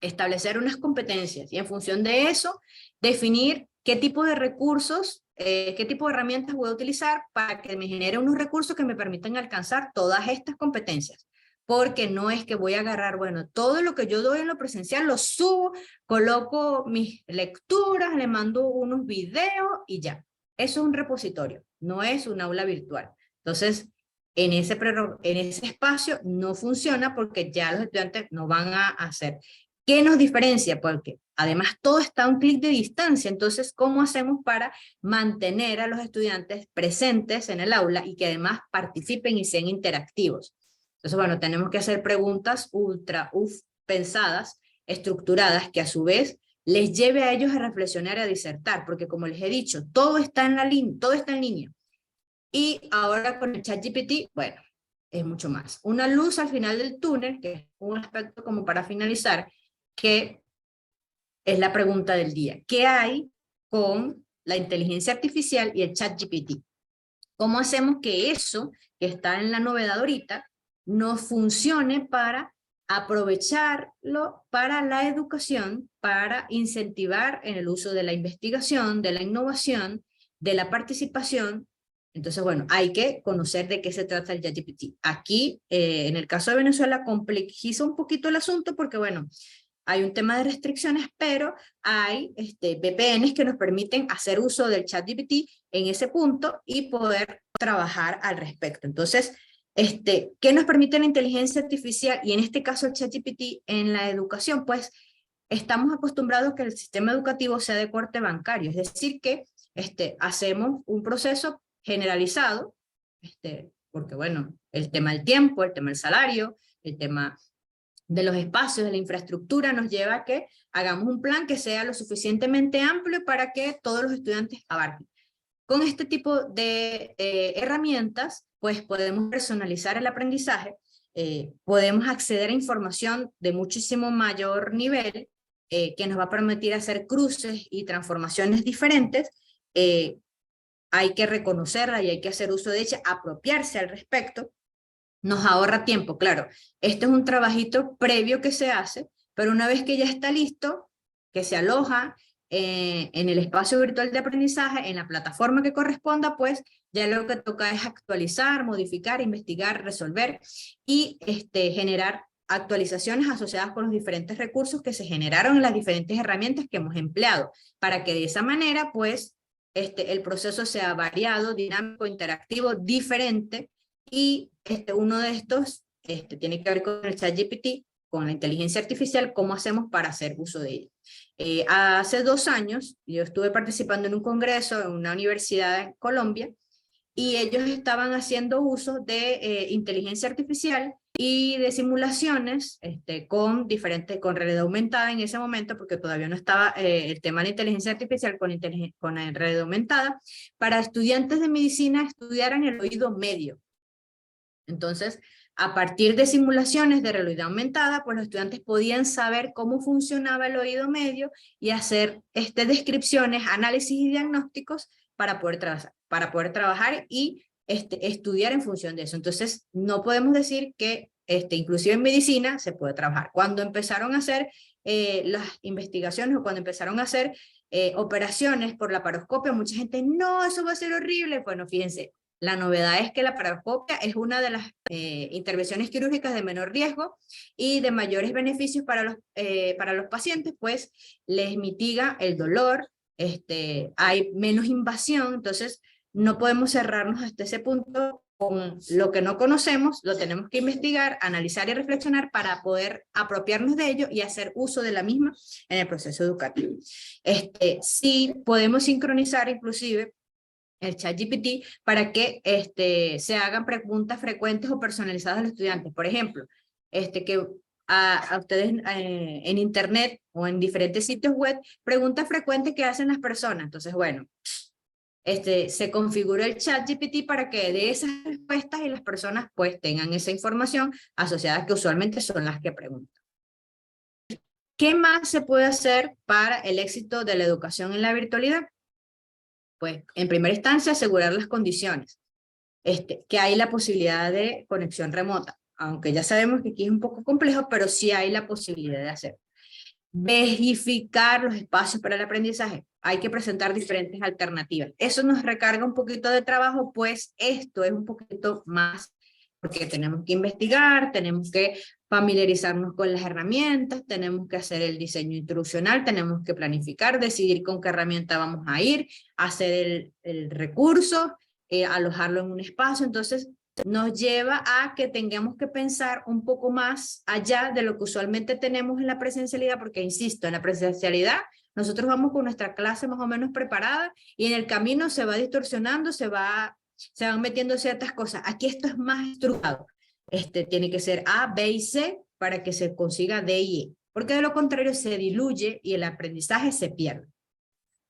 establecer unas competencias y en función de eso, definir qué tipo de recursos, qué tipo de herramientas voy a utilizar para que me genere unos recursos que me permitan alcanzar todas estas competencias. Porque no es que voy a agarrar, bueno, todo lo que yo doy en lo presencial lo subo, coloco mis lecturas, le mando unos videos y ya. Eso es un repositorio, no es un aula virtual. Entonces, en ese espacio no funciona porque ya los estudiantes no van a hacer. ¿Qué nos diferencia? Porque además todo está a un clic de distancia, entonces, ¿cómo hacemos para mantener a los estudiantes presentes en el aula y que además participen y sean interactivos? Entonces, bueno, tenemos que hacer preguntas pensadas, estructuradas, que a su vez les lleve a ellos a reflexionar y a disertar, porque como les he dicho, todo está en todo está en línea. Y ahora con el ChatGPT, bueno, es mucho más. Una luz al final del túnel, que es un aspecto como para finalizar, que es la pregunta del día. ¿Qué hay con la inteligencia artificial y el ChatGPT. ¿Cómo hacemos que eso, que está en la novedad ahorita, nos funcione para aprovecharlo para la educación, para incentivar en el uso de la investigación, de la innovación, de la participación? Entonces, bueno, hay que conocer de qué se trata el ChatGPT. Aquí, en el caso de Venezuela, complejiza un poquito el asunto porque, bueno, hay un tema de restricciones, pero hay VPNs que nos permiten hacer uso del ChatGPT en ese punto y poder trabajar al respecto. Entonces, ¿qué nos permite la inteligencia artificial y en este caso el ChatGPT en la educación? Pues estamos acostumbrados a que el sistema educativo sea de corte bancario, es decir, que hacemos un proceso generalizado, porque bueno, el tema del tiempo, el tema del salario, el tema de los espacios, de la infraestructura, nos lleva a que hagamos un plan que sea lo suficientemente amplio para que todos los estudiantes abarquen. Con este tipo de herramientas, pues podemos personalizar el aprendizaje, podemos acceder a información de muchísimo mayor nivel, que nos va a permitir hacer cruces y transformaciones diferentes. Hay que reconocerla y hay que hacer uso de ella, apropiarse al respecto. Nos ahorra tiempo, claro. Este es un trabajito previo que se hace, pero una vez que ya está listo, que se aloja en el espacio virtual de aprendizaje, en la plataforma que corresponda, pues ya lo que toca es actualizar, modificar, investigar, resolver y generar actualizaciones asociadas con los diferentes recursos que se generaron en las diferentes herramientas que hemos empleado, para que de esa manera, pues, el proceso sea variado, dinámico, interactivo, diferente. Y uno de estos tiene que ver con el ChatGPT, con la inteligencia artificial, cómo hacemos para hacer uso de ella. Hace 2 años yo estuve participando en un congreso en una universidad en Colombia y ellos estaban haciendo uso de inteligencia artificial y de simulaciones con realidad aumentada en ese momento, porque todavía no estaba el tema de la inteligencia artificial con la realidad aumentada, para estudiantes de medicina estudiaran el oído medio. Entonces, a partir de simulaciones de realidad aumentada, pues los estudiantes podían saber cómo funcionaba el oído medio y hacer descripciones, análisis y diagnósticos para poder trabajar y estudiar en función de eso. Entonces, no podemos decir que inclusive en medicina se puede trabajar. Cuando empezaron a hacer las investigaciones o cuando empezaron a hacer operaciones por laparoscopia, mucha gente, no, eso va a ser horrible. Bueno, fíjense, la novedad es que la laparoscopia es una de las intervenciones quirúrgicas de menor riesgo y de mayores beneficios para los pacientes, pues les mitiga el dolor, hay menos invasión. Entonces no podemos cerrarnos hasta ese punto con lo que no conocemos, lo tenemos que investigar, analizar y reflexionar para poder apropiarnos de ello y hacer uso de la misma en el proceso educativo. Sí podemos sincronizar inclusive el ChatGPT para que se hagan preguntas frecuentes o personalizadas a los estudiantes. Por ejemplo, que a ustedes en internet o en diferentes sitios web, preguntas frecuentes que hacen las personas. Entonces, bueno, se configuró el ChatGPT para que dé esas respuestas y las personas pues tengan esa información asociada, que usualmente son las que preguntan. ¿Qué más se puede hacer para el éxito de la educación en la virtualidad? Pues, en primera instancia, asegurar las condiciones, que hay la posibilidad de conexión remota, aunque ya sabemos que aquí es un poco complejo, pero sí hay la posibilidad de hacerlo. Verificar los espacios para el aprendizaje. Hay que presentar diferentes alternativas. Eso nos recarga un poquito de trabajo, pues esto es un poquito más, porque tenemos que investigar, tenemos que familiarizarnos con las herramientas, tenemos que hacer el diseño instruccional, tenemos que planificar, decidir con qué herramienta vamos a ir, hacer el recurso, alojarlo en un espacio. Entonces nos lleva a que tengamos que pensar un poco más allá de lo que usualmente tenemos en la presencialidad, porque insisto, en la presencialidad nosotros vamos con nuestra clase más o menos preparada y en el camino se va distorsionando, se van metiendo ciertas cosas. Aquí esto es más estructurado. Tiene que ser A, B y C para que se consiga D y E, porque de lo contrario se diluye y el aprendizaje se pierde.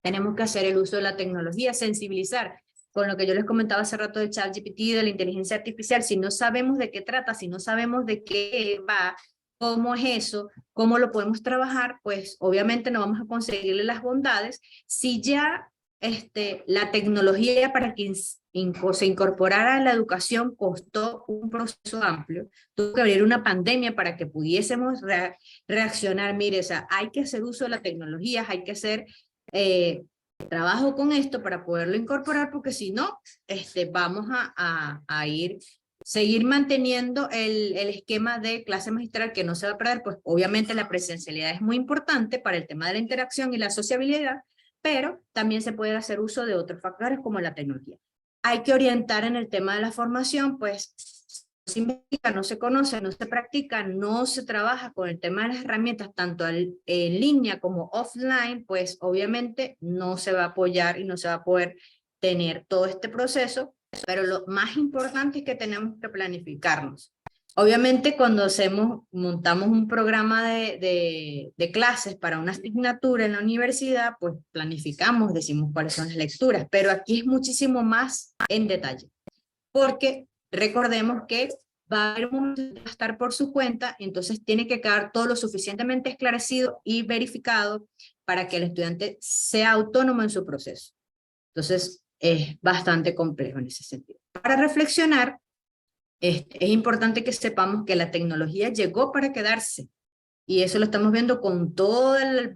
Tenemos que hacer el uso de la tecnología, sensibilizar con lo que yo les comentaba hace rato del ChatGPT, de la inteligencia artificial. Si no sabemos de qué trata, si no sabemos de qué va, cómo es eso, cómo lo podemos trabajar, pues obviamente no vamos a conseguirle las bondades. Si ya la tecnología para que se incorporara a la educación costó un proceso amplio. Tuvo que abrir una pandemia para que pudiésemos reaccionar. Mire, o sea, hay que hacer uso de la tecnología, hay que hacer trabajo con esto para poderlo incorporar, porque si no, vamos a seguir manteniendo el esquema de clase magistral que no se va a perder, pues obviamente la presencialidad es muy importante para el tema de la interacción y la sociabilidad, pero también se puede hacer uso de otros factores como la tecnología. Hay que orientar en el tema de la formación, pues no se investiga, no se conoce, no se practica, no se trabaja con el tema de las herramientas, tanto en línea como offline, pues obviamente no se va a apoyar y no se va a poder tener todo este proceso, pero lo más importante es que tenemos que planificarnos. Obviamente cuando montamos un programa de clases para una asignatura en la universidad, pues planificamos, decimos cuáles son las lecturas, pero aquí es muchísimo más en detalle, porque recordemos que va a haber un momento de estar por su cuenta, entonces tiene que quedar todo lo suficientemente esclarecido y verificado para que el estudiante sea autónomo en su proceso. Entonces es bastante complejo en ese sentido. Para reflexionar, es importante que sepamos que la tecnología llegó para quedarse, y eso lo estamos viendo con todo el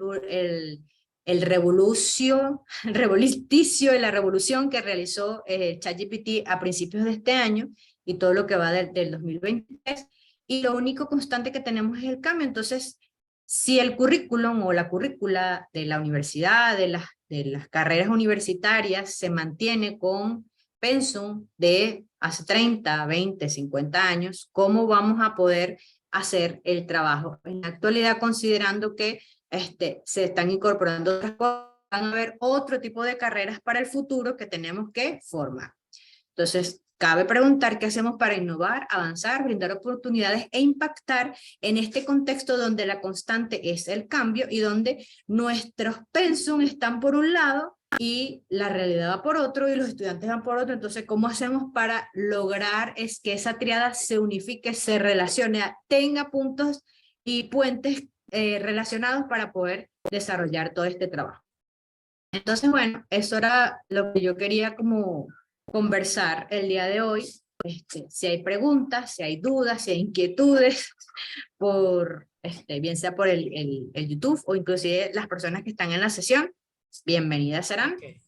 revolucicio de la revolución que realizó ChatGPT a principios de este año, y todo lo que va del 2023, y lo único constante que tenemos es el cambio. Entonces, si el currículum o la currícula de la universidad, de las carreras universitarias, se mantiene con pensum de hace 30, 20, 50 años, ¿cómo vamos a poder hacer el trabajo en la actualidad, considerando que se están incorporando otras cosas, van a haber otro tipo de carreras para el futuro que tenemos que formar? Entonces, cabe preguntar qué hacemos para innovar, avanzar, brindar oportunidades e impactar en este contexto donde la constante es el cambio y donde nuestros pensum están por un lado y la realidad va por otro y los estudiantes van por otro. Entonces, ¿cómo hacemos para lograr que esa triada se unifique, se relacione, tenga puntos y puentes relacionados para poder desarrollar todo este trabajo? Entonces, bueno, eso era lo que yo quería como conversar el día de hoy. Si hay preguntas, si hay dudas, si hay inquietudes, bien sea por el YouTube o inclusive las personas que están en la sesión, bienvenidas serán. Okay.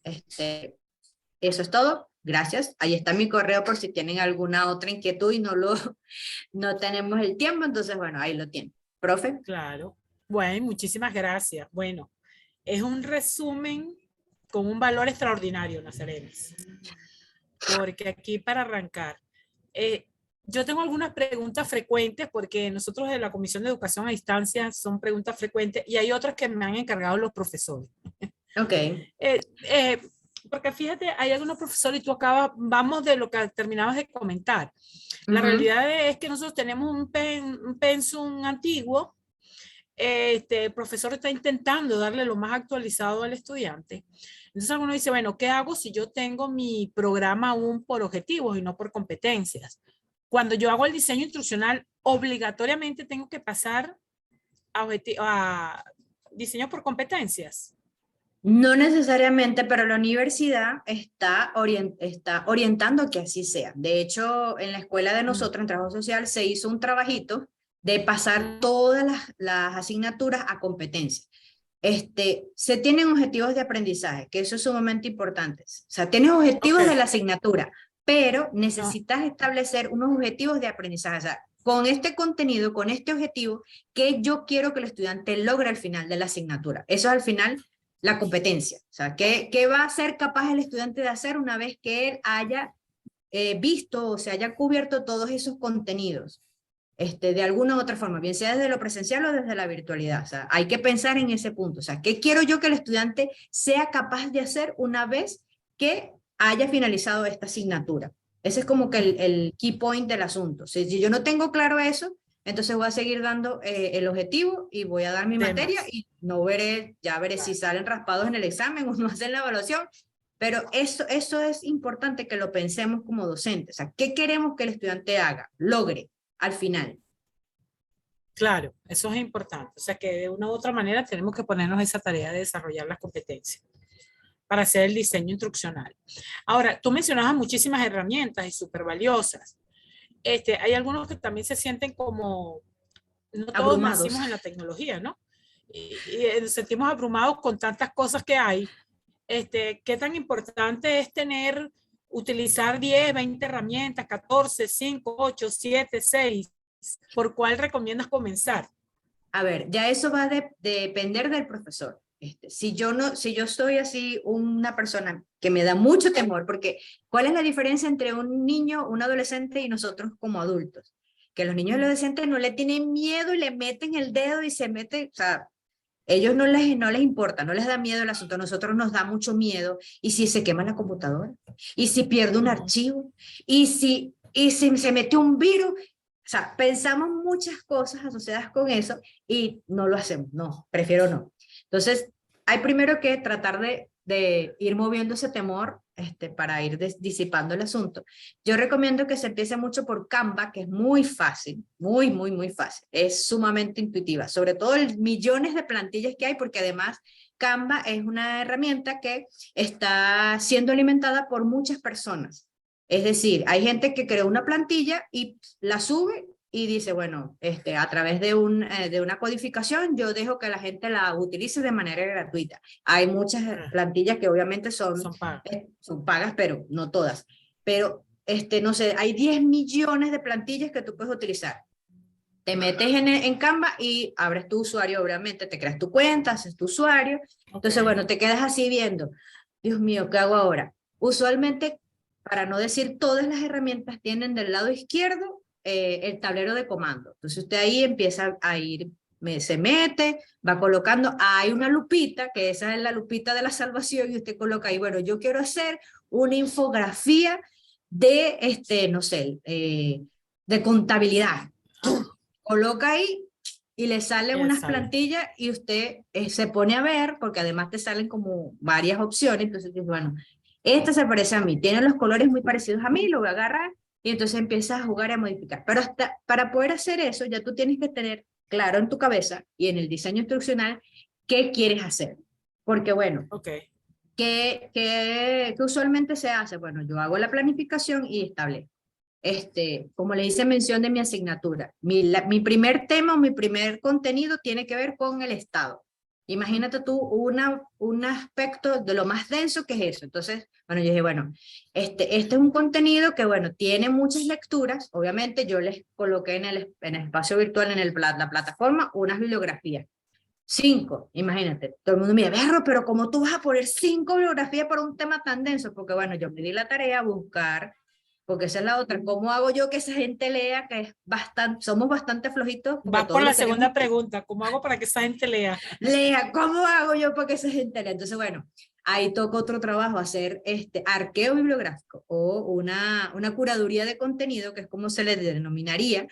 Eso es todo. Gracias. Ahí está mi correo por si tienen alguna otra inquietud y no tenemos el tiempo. Entonces, bueno, ahí lo tienen. Profe. Claro. Bueno, muchísimas gracias. Bueno, es un resumen con un valor extraordinario, Nazarenes. Porque aquí para arrancar, yo tengo algunas preguntas frecuentes porque nosotros de la Comisión de Educación a Distancia son preguntas frecuentes y hay otras que me han encargado los profesores. Ok. Porque fíjate, hay algunos profesores y tú vamos de lo que terminabas de comentar. La realidad es que nosotros tenemos un pensum antiguo. El profesor está intentando darle lo más actualizado al estudiante. Entonces alguno dice, bueno, ¿qué hago si yo tengo mi programa aún por objetivos y no por competencias? Cuando yo hago el diseño instruccional, obligatoriamente tengo que pasar a diseño por competencias. No necesariamente, pero la universidad está orientando a que así sea. De hecho, en la escuela de nosotros, en trabajo social, se hizo un trabajito de pasar todas las asignaturas a competencias. Se tienen objetivos de aprendizaje, que eso es sumamente importante. O sea, tienes objetivos de la asignatura, pero necesitas establecer unos objetivos de aprendizaje. O sea, con este contenido, con este objetivo, ¿qué yo quiero que el estudiante logre al final de la asignatura? Eso es al final la competencia. O sea, ¿qué va a ser capaz el estudiante de hacer una vez que él haya visto o se haya cubierto todos esos contenidos? De alguna u otra forma, bien sea desde lo presencial o desde la virtualidad. O sea, hay que pensar en ese punto. O sea, ¿qué quiero yo que el estudiante sea capaz de hacer una vez que haya finalizado esta asignatura? Ese es como que el key point del asunto. O sea, si yo no tengo claro eso, entonces voy a seguir dando el objetivo y voy a dar mi materia y ya veré si salen raspados en el examen o no hacen la evaluación. Pero eso es importante que lo pensemos como docentes. O sea, ¿qué queremos que el estudiante haga, logre al final? Claro, eso es importante. O sea que de una u otra manera tenemos que ponernos esa tarea de desarrollar las competencias. para hacer el diseño instruccional. Ahora, tú mencionabas muchísimas herramientas y súper valiosas. Hay algunos que también se sienten como, no todos Abrumados. nacimos en la tecnología, ¿no? Y nos sentimos abrumados con tantas cosas que hay. ¿Qué tan importante es utilizar 10, 20 herramientas, 14, 5, 8, 7, 6? ¿Por cuál recomiendas comenzar? A ver, ya eso va a depender del profesor. Si yo soy así una persona que me da mucho temor, porque ¿cuál es la diferencia entre un niño, un adolescente y nosotros como adultos? Que los niños y los adolescentes no le tienen miedo y le meten el dedo y se meten, o sea, ellos no les importa, no les da miedo el asunto, a nosotros nos da mucho miedo. ¿Y si se quema la computadora? ¿Y si pierde un archivo? ¿Y si se mete un virus? O sea, pensamos muchas cosas asociadas con eso y no lo hacemos, no, prefiero no. Entonces, hay primero que tratar de ir moviendo ese temor para ir disipando el asunto. Yo recomiendo que se empiece mucho por Canva, que es muy fácil, muy, muy, muy fácil. Es sumamente intuitiva, sobre todo el millones de plantillas que hay, porque además Canva es una herramienta que está siendo alimentada por muchas personas. Es decir, hay gente que creó una plantilla y la sube y dice, bueno, a través de una codificación yo dejo que la gente la utilice de manera gratuita. Hay muchas plantillas que obviamente son pagas, pero no todas. Pero, no sé, hay 10 millones de plantillas que tú puedes utilizar. Te metes en Canva y abres tu usuario, obviamente, te creas tu cuenta, haces tu usuario. Entonces, bueno, te quedas así viendo, Dios mío, ¿qué hago ahora? Usualmente, para no decir todas las herramientas, tienen del lado izquierdo el tablero de comando. Entonces usted ahí empieza a ir, se mete, va colocando, hay una lupita, que esa es la lupita de la salvación, y usted coloca ahí, bueno, yo quiero hacer una infografía de, no sé, de contabilidad. Coloca ahí y le salen unas plantillas y usted se pone a ver, porque además te salen como varias opciones, entonces dices, bueno, esta se parece a mí, tiene los colores muy parecidos a mí, lo voy a agarrar y entonces empiezas a jugar y a modificar. Pero hasta para poder hacer eso ya tú tienes que tener claro en tu cabeza y en el diseño instruccional qué quieres hacer. Porque bueno, ¿qué usualmente se hace? Bueno, yo hago la planificación y establezco. Como le hice mención de mi asignatura, mi primer tema, mi primer contenido tiene que ver con el Estado. Imagínate tú un aspecto de lo más denso que es eso. Entonces, bueno, yo dije, bueno, este es un contenido que, bueno, tiene muchas lecturas. Obviamente yo les coloqué en el espacio virtual, en la plataforma, unas bibliografías. 5, imagínate. Todo el mundo me dice, Berro, pero ¿cómo tú vas a poner 5 bibliografías para un tema tan denso? Porque, bueno, yo me di la tarea a buscar, porque esa es la otra. ¿Cómo hago yo que esa gente lea? Que es bastante, somos bastante flojitos. Va por la segunda pregunta. ¿Cómo hago para que esa gente lea? Lea, ¿cómo hago yo para que esa gente lea? Entonces, bueno, ahí toca otro trabajo, hacer arqueo bibliográfico o una curaduría de contenido, que es como se le denominaría,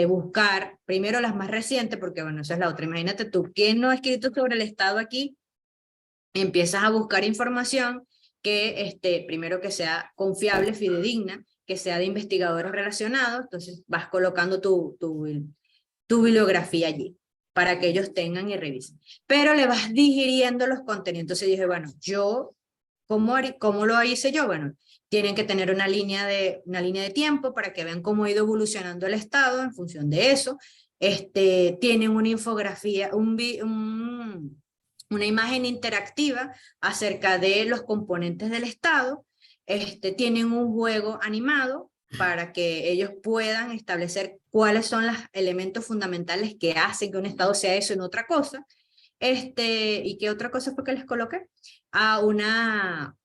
buscar primero las más recientes, porque bueno, esa es la otra. Imagínate tú, ¿quién no ha escrito sobre el Estado aquí? Empiezas a buscar información que primero que sea confiable, fidedigna, que sea de investigadores relacionados, entonces vas colocando tu bibliografía allí para que ellos tengan y revisen. Pero le vas digiriendo los contenidos. Entonces dije, bueno, ¿cómo lo hice yo? Bueno, tienen que tener una línea de tiempo para que vean cómo ha ido evolucionando el Estado en función de eso. Tienen una infografía, una imagen interactiva acerca de los componentes del Estado. Tienen un juego animado para que ellos puedan establecer cuáles son los elementos fundamentales que hacen que un Estado sea eso y no otra cosa. ¿Y qué otra cosa fue que les coloqué? Una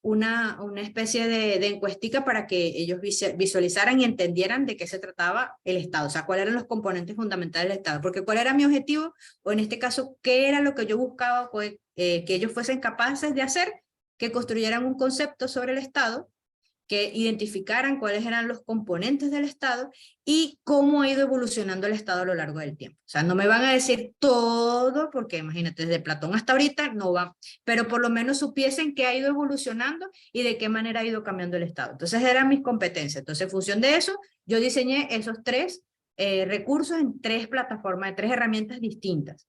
especie de encuestica para que ellos visualizaran y entendieran de qué se trataba el Estado, o sea, cuáles eran los componentes fundamentales del Estado, porque cuál era mi objetivo, o en este caso, qué era lo que yo buscaba, pues, que ellos fuesen capaces de hacer, que construyeran un concepto sobre el Estado, que identificaran cuáles eran los componentes del Estado y cómo ha ido evolucionando el Estado a lo largo del tiempo. O sea, no me van a decir todo, porque imagínate, desde Platón hasta ahorita no va, pero por lo menos supiesen qué ha ido evolucionando y de qué manera ha ido cambiando el Estado. Entonces eran mis competencias. Entonces, en función de eso, yo diseñé esos 3 recursos en 3 plataformas, 3 herramientas distintas.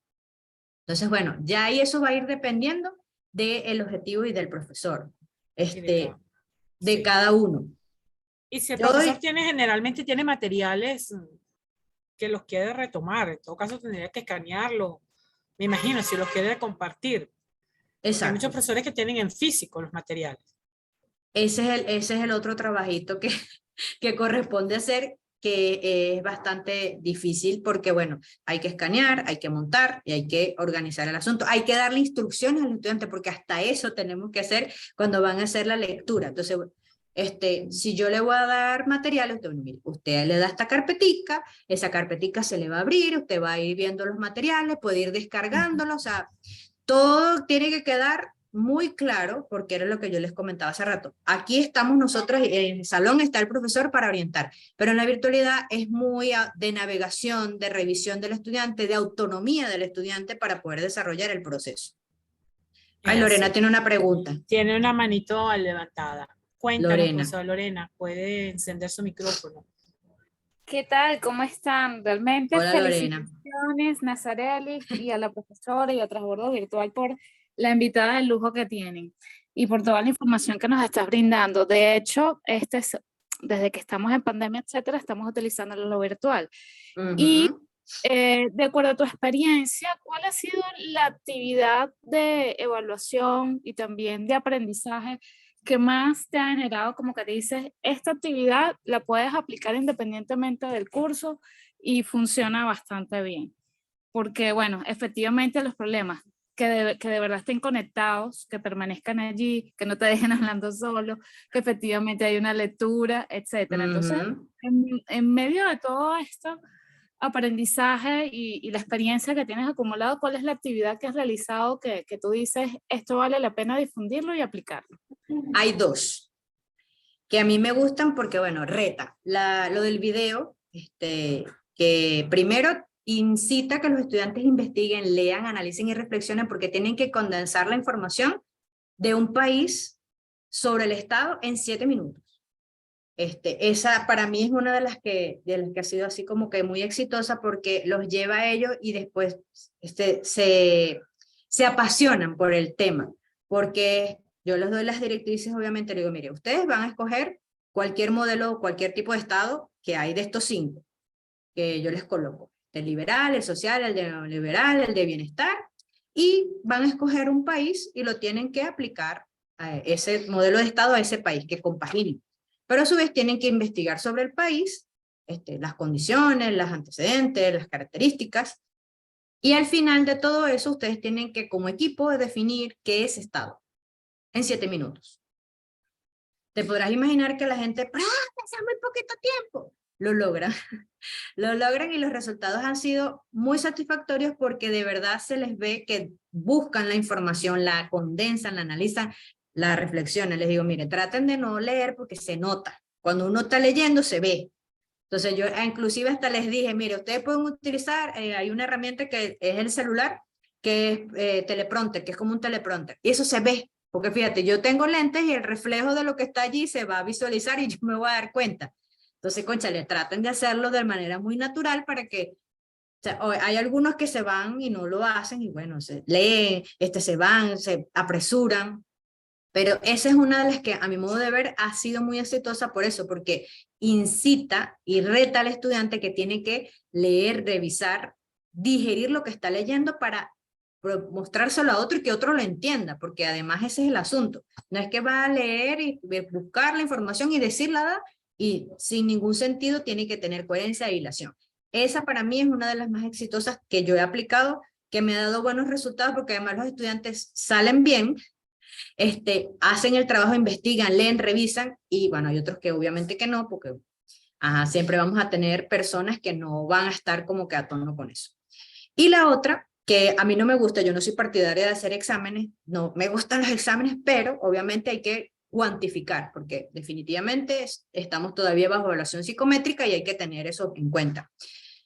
Entonces, bueno, ya ahí eso va a ir dependiendo del objetivo y del profesor, Y de cada, de sí. cada uno. Y si el Yo profesor generalmente tiene materiales que los quiere retomar, en todo caso tendría que escanearlo, me imagino, si los quiere compartir, porque hay muchos exacto. profesores que tienen en físico los materiales. Ese es el otro trabajito que corresponde hacer, que es bastante difícil porque, bueno, hay que escanear, hay que montar y hay que organizar el asunto. Hay que darle instrucciones al estudiante porque hasta eso tenemos que hacer cuando van a hacer la lectura. Entonces, si yo le voy a dar materiales, usted le da esta carpetica, esa carpetica se le va a abrir, usted va a ir viendo los materiales, puede ir descargándolos, o sea, todo tiene que quedar muy claro, porque era lo que yo les comentaba hace rato. Aquí estamos nosotros, en el salón está el profesor para orientar, pero en la virtualidad es muy de navegación, de revisión del estudiante, de autonomía del estudiante para poder desarrollar el proceso. Es Ay, Lorena así. tiene una pregunta. Tiene una manito levantada. Cuéntanos, Lorena. profesora Lorena, puede encender su micrófono. ¿Qué tal? ¿Cómo están? Realmente Hola, Lorena. felicitaciones, Nazareli, y a la profesora y a Transbordo Virtual por la invitada de lujo que tienen y por toda la información que nos estás brindando. De hecho, desde que estamos en pandemia, etcétera, estamos utilizando lo virtual. Y Ujú. de acuerdo a tu experiencia, ¿cuál ha sido la actividad de evaluación y también de aprendizaje que más te ha generado, como que te dices, esta actividad la puedes aplicar independientemente del curso y funciona bastante bien? Porque, bueno, efectivamente los problemas, que de verdad estén conectados, que permanezcan allí, que no te dejen hablando solo, que efectivamente hay una lectura, etcétera. Entonces, Ujú. en medio de todo esto, aprendizaje y la experiencia que tienes acumulado, ¿cuál es la actividad que has realizado que tú dices, esto vale la pena difundirlo y aplicarlo? Hay dos que a mí me gustan porque, bueno, reta. Lo del video, que primero incita a que los estudiantes investiguen, lean, analicen y reflexionen porque tienen que condensar la información de un país sobre el Estado en 7 minutos. Esa para mí es una de las que ha sido así como que muy exitosa porque los lleva a ellos y después se apasionan por el tema, porque yo les doy las directrices, obviamente, les digo, mire, ustedes van a escoger cualquier modelo, cualquier tipo de Estado que hay de estos 5, que yo les coloco, el liberal, el social, el neoliberal, el de bienestar, y van a escoger un país y lo tienen que aplicar a ese modelo de Estado a ese país, que compagine. Pero a su vez tienen que investigar sobre el país, las condiciones, los antecedentes, las características, y al final de todo eso ustedes tienen que como equipo definir qué es Estado en 7 minutos. Te podrás imaginar que la gente, ¡ah, muy poquito tiempo! Lo logran. Lo logran y los resultados han sido muy satisfactorios porque de verdad se les ve que buscan la información, la condensan, la analizan, la reflexionan. Les digo, mire, traten de no leer porque se nota. Cuando uno está leyendo se ve. Entonces yo inclusive hasta les dije, mire, ustedes pueden utilizar, hay una herramienta que es el celular, que es teleprompter, que es como un teleprompter. Y eso se ve, porque fíjate, yo tengo lentes y el reflejo de lo que está allí se va a visualizar y yo me voy a dar cuenta. Entonces, cónchale, traten de hacerlo de manera muy natural para que, o sea, hay algunos que se van y no lo hacen y bueno, se leen, se van, se apresuran, pero esa es una de las que a mi modo de ver ha sido muy exitosa por eso, porque incita y reta al estudiante que tiene que leer, revisar, digerir lo que está leyendo para mostrárselo a otro y que otro lo entienda, porque además ese es el asunto. No es que va a leer y buscar la información y decirla y sin ningún sentido, tiene que tener coherencia e hilación. Esa para mí es una de las más exitosas que yo he aplicado, que me ha dado buenos resultados porque además los estudiantes salen bien, hacen el trabajo, investigan, leen, revisan, y bueno, hay otros que obviamente que no, porque siempre vamos a tener personas que no van a estar como que a tono con eso. Y la otra, que a mí no me gusta, yo no soy partidaria de hacer exámenes, no me gustan los exámenes, pero obviamente hay que cuantificar, porque definitivamente estamos todavía bajo evaluación psicométrica y hay que tener eso en cuenta.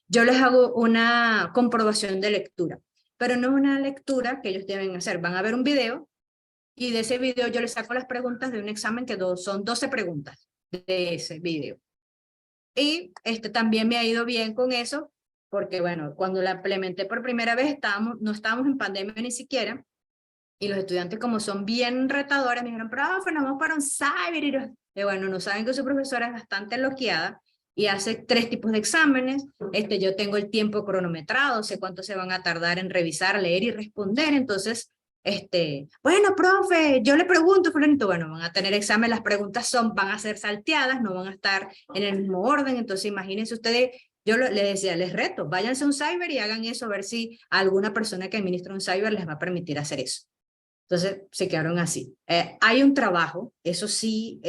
Yo les hago una comprobación de lectura, pero no es una lectura que ellos deben hacer, van a ver un video y de ese video yo les saco las preguntas de un examen que son 12 preguntas de ese video. Y también me ha ido bien con eso, porque bueno, cuando la implementé por primera vez no estábamos en pandemia ni siquiera, Y los estudiantes, como son bien retadores, me dijeron, profe, nos vamos para un cyber. Y bueno, no saben que su profesora es bastante loqueada y hace 3 tipos de exámenes. Yo tengo el tiempo cronometrado, sé cuánto se van a tardar en revisar, leer y responder. Entonces, bueno, profe, yo le pregunto, fulanito, bueno, van a tener examen, las preguntas van a ser salteadas, no van a estar en el mismo orden. Entonces, imagínense ustedes, les decía, les reto, váyanse a un cyber y hagan eso, a ver si alguna persona que administra un cyber les va a permitir hacer eso. Entonces se quedaron así. Hay un trabajo, eso sí,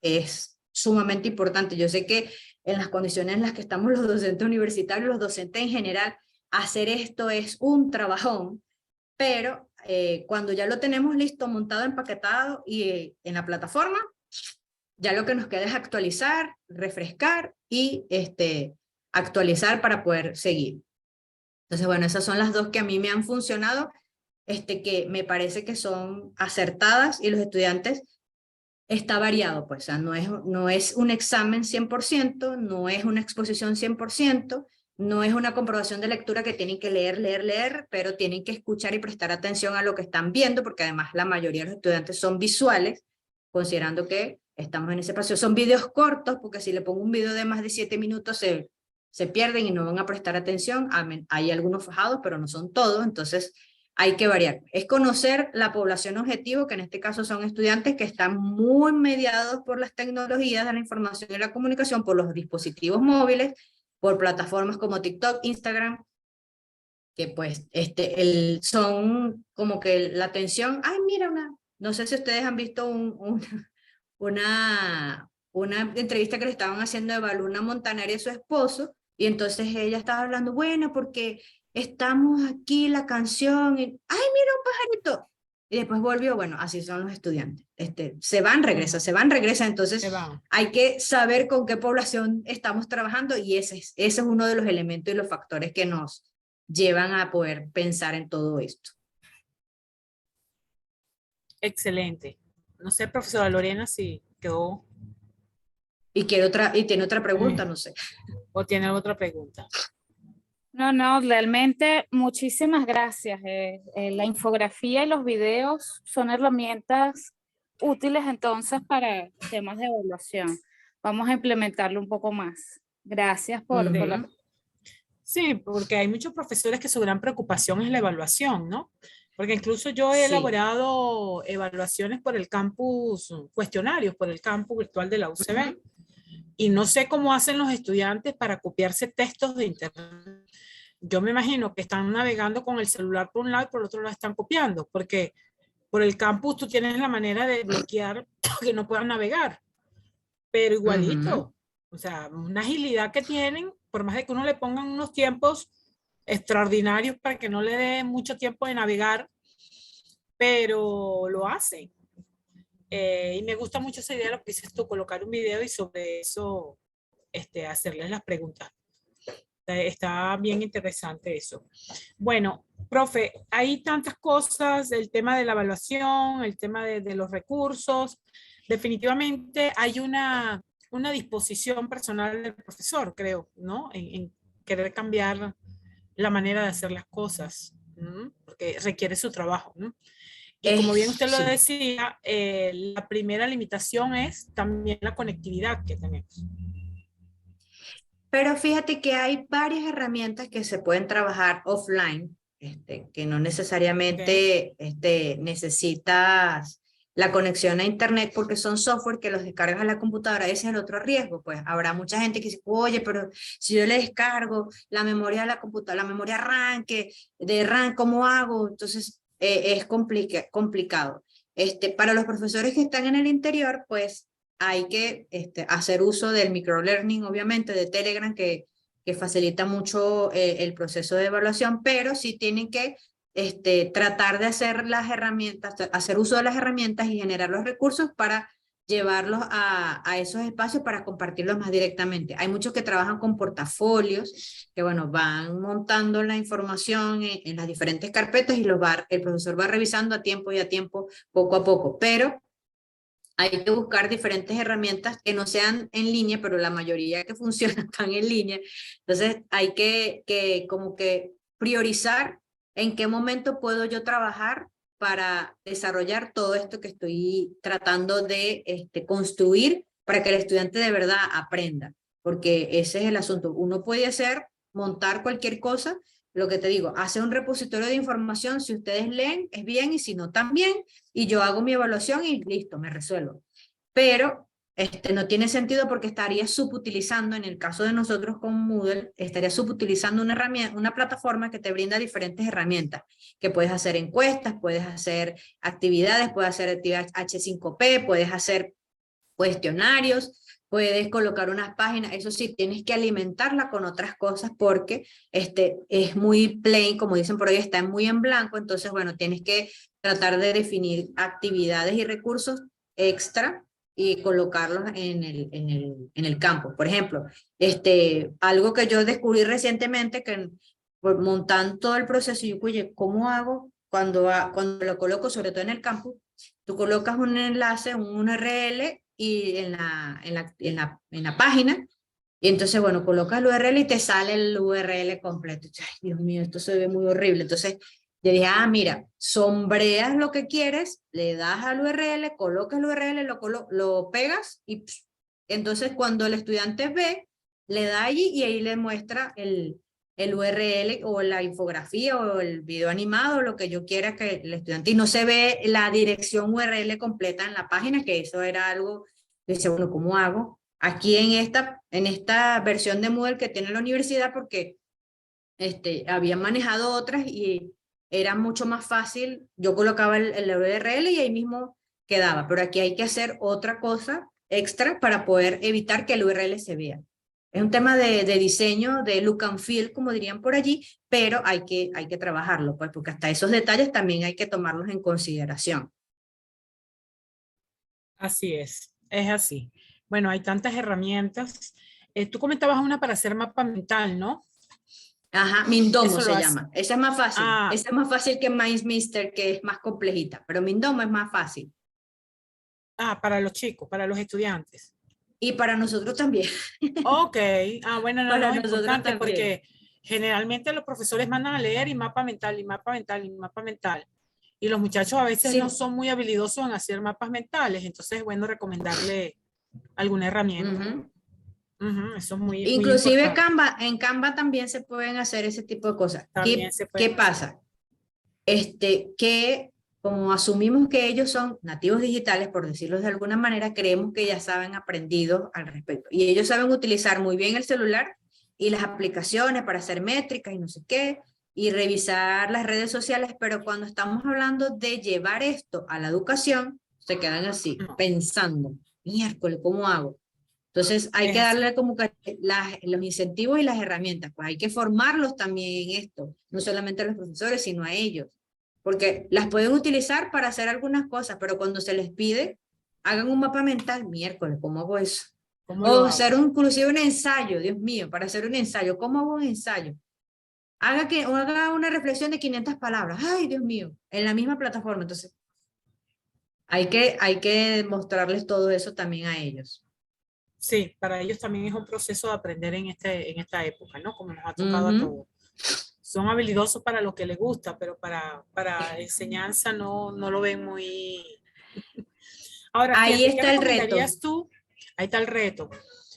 es sumamente importante. Yo sé que en las condiciones en las que estamos los docentes universitarios, los docentes en general, hacer esto es un trabajón, pero cuando ya lo tenemos listo, montado, empaquetado y en la plataforma, ya lo que nos queda es actualizar, refrescar y actualizar para poder seguir. Entonces, bueno, esas son las 2 que a mí me han funcionado, que me parece que son acertadas, y los estudiantes está variado, pues, o sea, no es un examen 100%, no es una exposición 100%, no es una comprobación de lectura que tienen que leer, pero tienen que escuchar y prestar atención a lo que están viendo, porque además la mayoría de los estudiantes son visuales, considerando que estamos en ese espacio. Son videos cortos, porque si le pongo un video de más de 7 minutos se pierden y no van a prestar atención. Hay algunos fajados, pero no son todos, entonces hay que variar. Es conocer la población objetivo, que en este caso son estudiantes que están muy mediados por las tecnologías de la información y la comunicación, por los dispositivos móviles, por plataformas como TikTok, Instagram, que pues son como que la atención, ay, mira, no sé si ustedes han visto una entrevista que le estaban haciendo a Evaluna Montaner y a su esposo, y entonces ella estaba hablando, bueno, porque estamos aquí, la canción, y, ay, mira un pajarito, y después volvió. Bueno, así son los estudiantes, se van, regresan, entonces hay que saber con qué población estamos trabajando, y ese es uno de los elementos y los factores que nos llevan a poder pensar en todo esto. Excelente. No sé, profesora Lorena, si quedó. Y tiene otra pregunta, no sé. ¿O tiene otra pregunta? No, realmente muchísimas gracias. La infografía y los videos son herramientas útiles entonces para temas de evaluación. Vamos a implementarlo un poco más. Gracias por la... Sí, porque hay muchos profesores que su gran preocupación es la evaluación, ¿no? Porque incluso yo he elaborado evaluaciones por el campus, cuestionarios por el campus virtual de la UCB. Y no sé cómo hacen los estudiantes para copiarse textos de internet. Yo me imagino que están navegando con el celular por un lado y por el otro lado están copiando, porque por el campus tú tienes la manera de bloquear que no puedan navegar, pero igualito, o sea, una agilidad que tienen, por más de que uno le pongan unos tiempos extraordinarios para que no le dé mucho tiempo de navegar, pero lo hacen. Y me gusta mucho esa idea de lo que dices tú, colocar un video y sobre eso hacerles las preguntas. Está bien interesante eso. Bueno, profe, hay tantas cosas, el tema de la evaluación, el tema de los recursos. Definitivamente hay una disposición personal del profesor, creo, ¿no? En querer cambiar la manera de hacer las cosas, ¿no? Porque requiere su trabajo, ¿no? Y como bien usted lo decía, la primera limitación es también la conectividad que tenemos. Pero fíjate que hay varias herramientas que se pueden trabajar offline, que no necesariamente necesitas la conexión a internet, porque son software que los descargas a la computadora. Ese es el otro riesgo, pues habrá mucha gente que dice, oye, pero si yo le descargo la memoria de la computadora, la memoria RAM, de RAM, ¿cómo hago? Entonces es complicado. Para los profesores que están en el interior, pues hay que hacer uso del microlearning, obviamente, de Telegram, que facilita mucho el proceso de evaluación, pero sí tienen que tratar de hacer las herramientas, hacer uso de las herramientas y generar los recursos para llevarlos a esos espacios para compartirlos más directamente. Hay muchos que trabajan con portafolios, que bueno, van montando la información en las diferentes carpetas y el profesor va revisando a tiempo y a tiempo, poco a poco, pero hay que buscar diferentes herramientas que no sean en línea, pero la mayoría que funcionan están en línea. Entonces hay que como que priorizar en qué momento puedo yo trabajar para desarrollar todo esto que estoy tratando de construir para que el estudiante de verdad aprenda, porque ese es el asunto. Uno puede montar cualquier cosa, lo que te digo, hacer un repositorio de información, si ustedes leen, es bien, y si no, también, y yo hago mi evaluación y listo, me resuelvo. Pero no tiene sentido porque estaría subutilizando, en el caso de nosotros con Moodle, estaría subutilizando una herramienta, una plataforma que te brinda diferentes herramientas, que puedes hacer encuestas, puedes hacer actividades, puedes hacer actividades H5P, puedes hacer cuestionarios, puedes colocar unas páginas, eso sí, tienes que alimentarla con otras cosas porque es muy plain, como dicen por ahí, está muy en blanco, entonces bueno, tienes que tratar de definir actividades y recursos extra y colocarlos en el campo. Por ejemplo, algo que yo descubrí recientemente, que montando todo el proceso, yo, oye, ¿cómo hago cuando lo coloco, sobre todo en el campo? Tú colocas un enlace, un URL y en la página, y entonces, bueno, colocas el URL y te sale el URL completo. Ay, Dios mío, esto se ve muy horrible. Entonces, yo dije, mira, sombreas lo que quieres, le das al URL, colocas el URL, lo pegas y entonces cuando el estudiante ve, le da allí y ahí le muestra el URL o la infografía o el video animado, lo que yo quiera que el estudiante, y no se ve la dirección URL completa en la página, que eso era algo, dice, bueno, ¿cómo hago? Aquí en esta versión de Moodle que tiene la universidad, porque habían manejado otras y era mucho más fácil, yo colocaba el URL y ahí mismo quedaba, pero aquí hay que hacer otra cosa extra para poder evitar que el URL se vea. Es un tema de diseño, de look and feel, como dirían por allí, pero hay que trabajarlo, pues, porque hasta esos detalles también hay que tomarlos en consideración. Así es así. Bueno, hay tantas herramientas. Tú comentabas una para hacer mapa mental, ¿no? Ajá, Mindomo Eso lo se hace. llama. Esa es más fácil. Ah, Esa es más fácil que MindMeister, que es más complejita, pero Mindomo es más fácil. para los chicos, para los estudiantes. Y para nosotros también. Ok, bueno, no, Para no, nosotros importante también. porque generalmente los profesores mandan a leer y mapa mental, y mapa mental, y mapa mental. Y los muchachos a veces no Sí. son muy habilidosos en hacer mapas mentales, entonces es bueno recomendarle alguna herramienta. Ujú. Eso es muy, muy Inclusive importante. En Canva también se pueden hacer ese tipo de cosas. También se ¿Qué pueden hacer. pasa? Que como asumimos que ellos son nativos digitales, por decirlo de alguna manera, creemos que ya saben aprendido al respecto. Y ellos saben utilizar muy bien el celular y las aplicaciones para hacer métricas y no sé qué, y revisar las redes sociales, pero cuando estamos hablando de llevar esto a la educación, se quedan así, No, pensando, miércoles, ¿cómo hago? Entonces hay es que así. darle como que los incentivos y las herramientas, pues hay que formarlos también en esto, no solamente a los profesores, sino a ellos, porque las pueden utilizar para hacer algunas cosas, pero cuando se les pide, hagan un mapa mental, miércoles, ¿cómo hago eso? ¿Cómo O lo hago? hacer inclusive un ensayo, Dios mío, para hacer un ensayo, ¿cómo hago un ensayo? Haga una reflexión de 500 palabras, ay Dios mío, en la misma plataforma, entonces hay que mostrarles todo eso también a ellos. Sí, para ellos también es un proceso de aprender en esta época, ¿no? Como nos ha tocado a Ujú. todos. Son habilidosos para lo que les gusta, pero para enseñanza no lo ven muy... Ahora, Ahí fíjate, ¿qué está el reto. recomendarías tú? Ahí está el reto.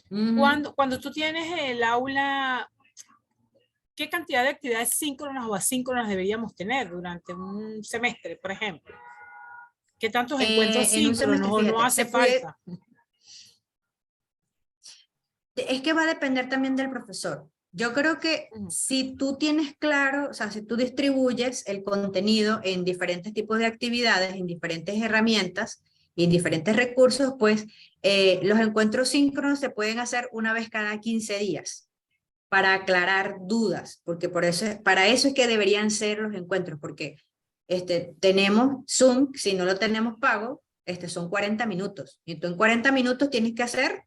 Ujú. Cuando tú tienes el aula, ¿qué cantidad de actividades síncronas o asíncronas deberíamos tener durante un semestre, por ejemplo? ¿Qué tantos encuentros En un síncronos semestre, o no fíjate, hace falta? es que va a depender también del profesor. Yo creo que Ujú, si tú tienes claro, o sea, si tú distribuyes el contenido en diferentes tipos de actividades, en diferentes herramientas y en diferentes recursos, pues los encuentros síncronos se pueden hacer una vez cada 15 días para aclarar dudas, porque para eso es que deberían ser los encuentros, porque tenemos Zoom, si no lo tenemos pago, son 40 minutos, y tú en 40 minutos tienes que hacer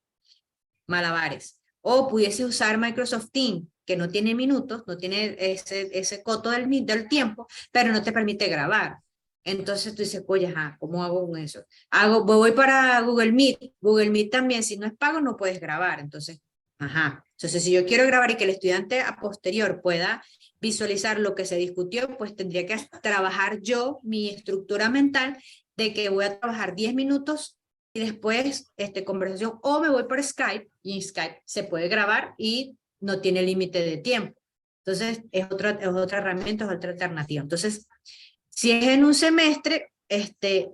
malabares. O pudiese usar Microsoft Teams, que no tiene minutos, no tiene ese coto del tiempo, pero no te permite grabar. Entonces tú dices, oye, ¿cómo hago con eso? Voy para Google Meet. Google Meet también, si no es pago, no puedes grabar. Entonces, Ajá. Entonces, si yo quiero grabar y que el estudiante a posterior pueda visualizar lo que se discutió, pues tendría que trabajar yo mi estructura mental de que voy a trabajar 10 minutos y después conversación, o me voy por Skype, y en Skype se puede grabar y no tiene límite de tiempo. Entonces, es otra herramienta, es otra alternativa. Entonces, si es en un semestre,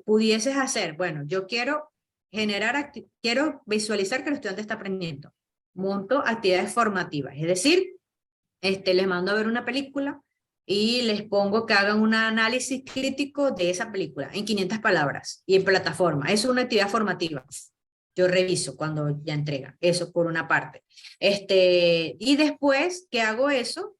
pudieses hacer, bueno, yo quiero quiero visualizar que el estudiante está aprendiendo. Monto actividades formativas, es decir, les mando a ver una película y les pongo que hagan un análisis crítico de esa película en 500 palabras y en plataforma. Eso es una actividad formativa. Yo reviso cuando ya entrega, eso por una parte. Y después que hago eso,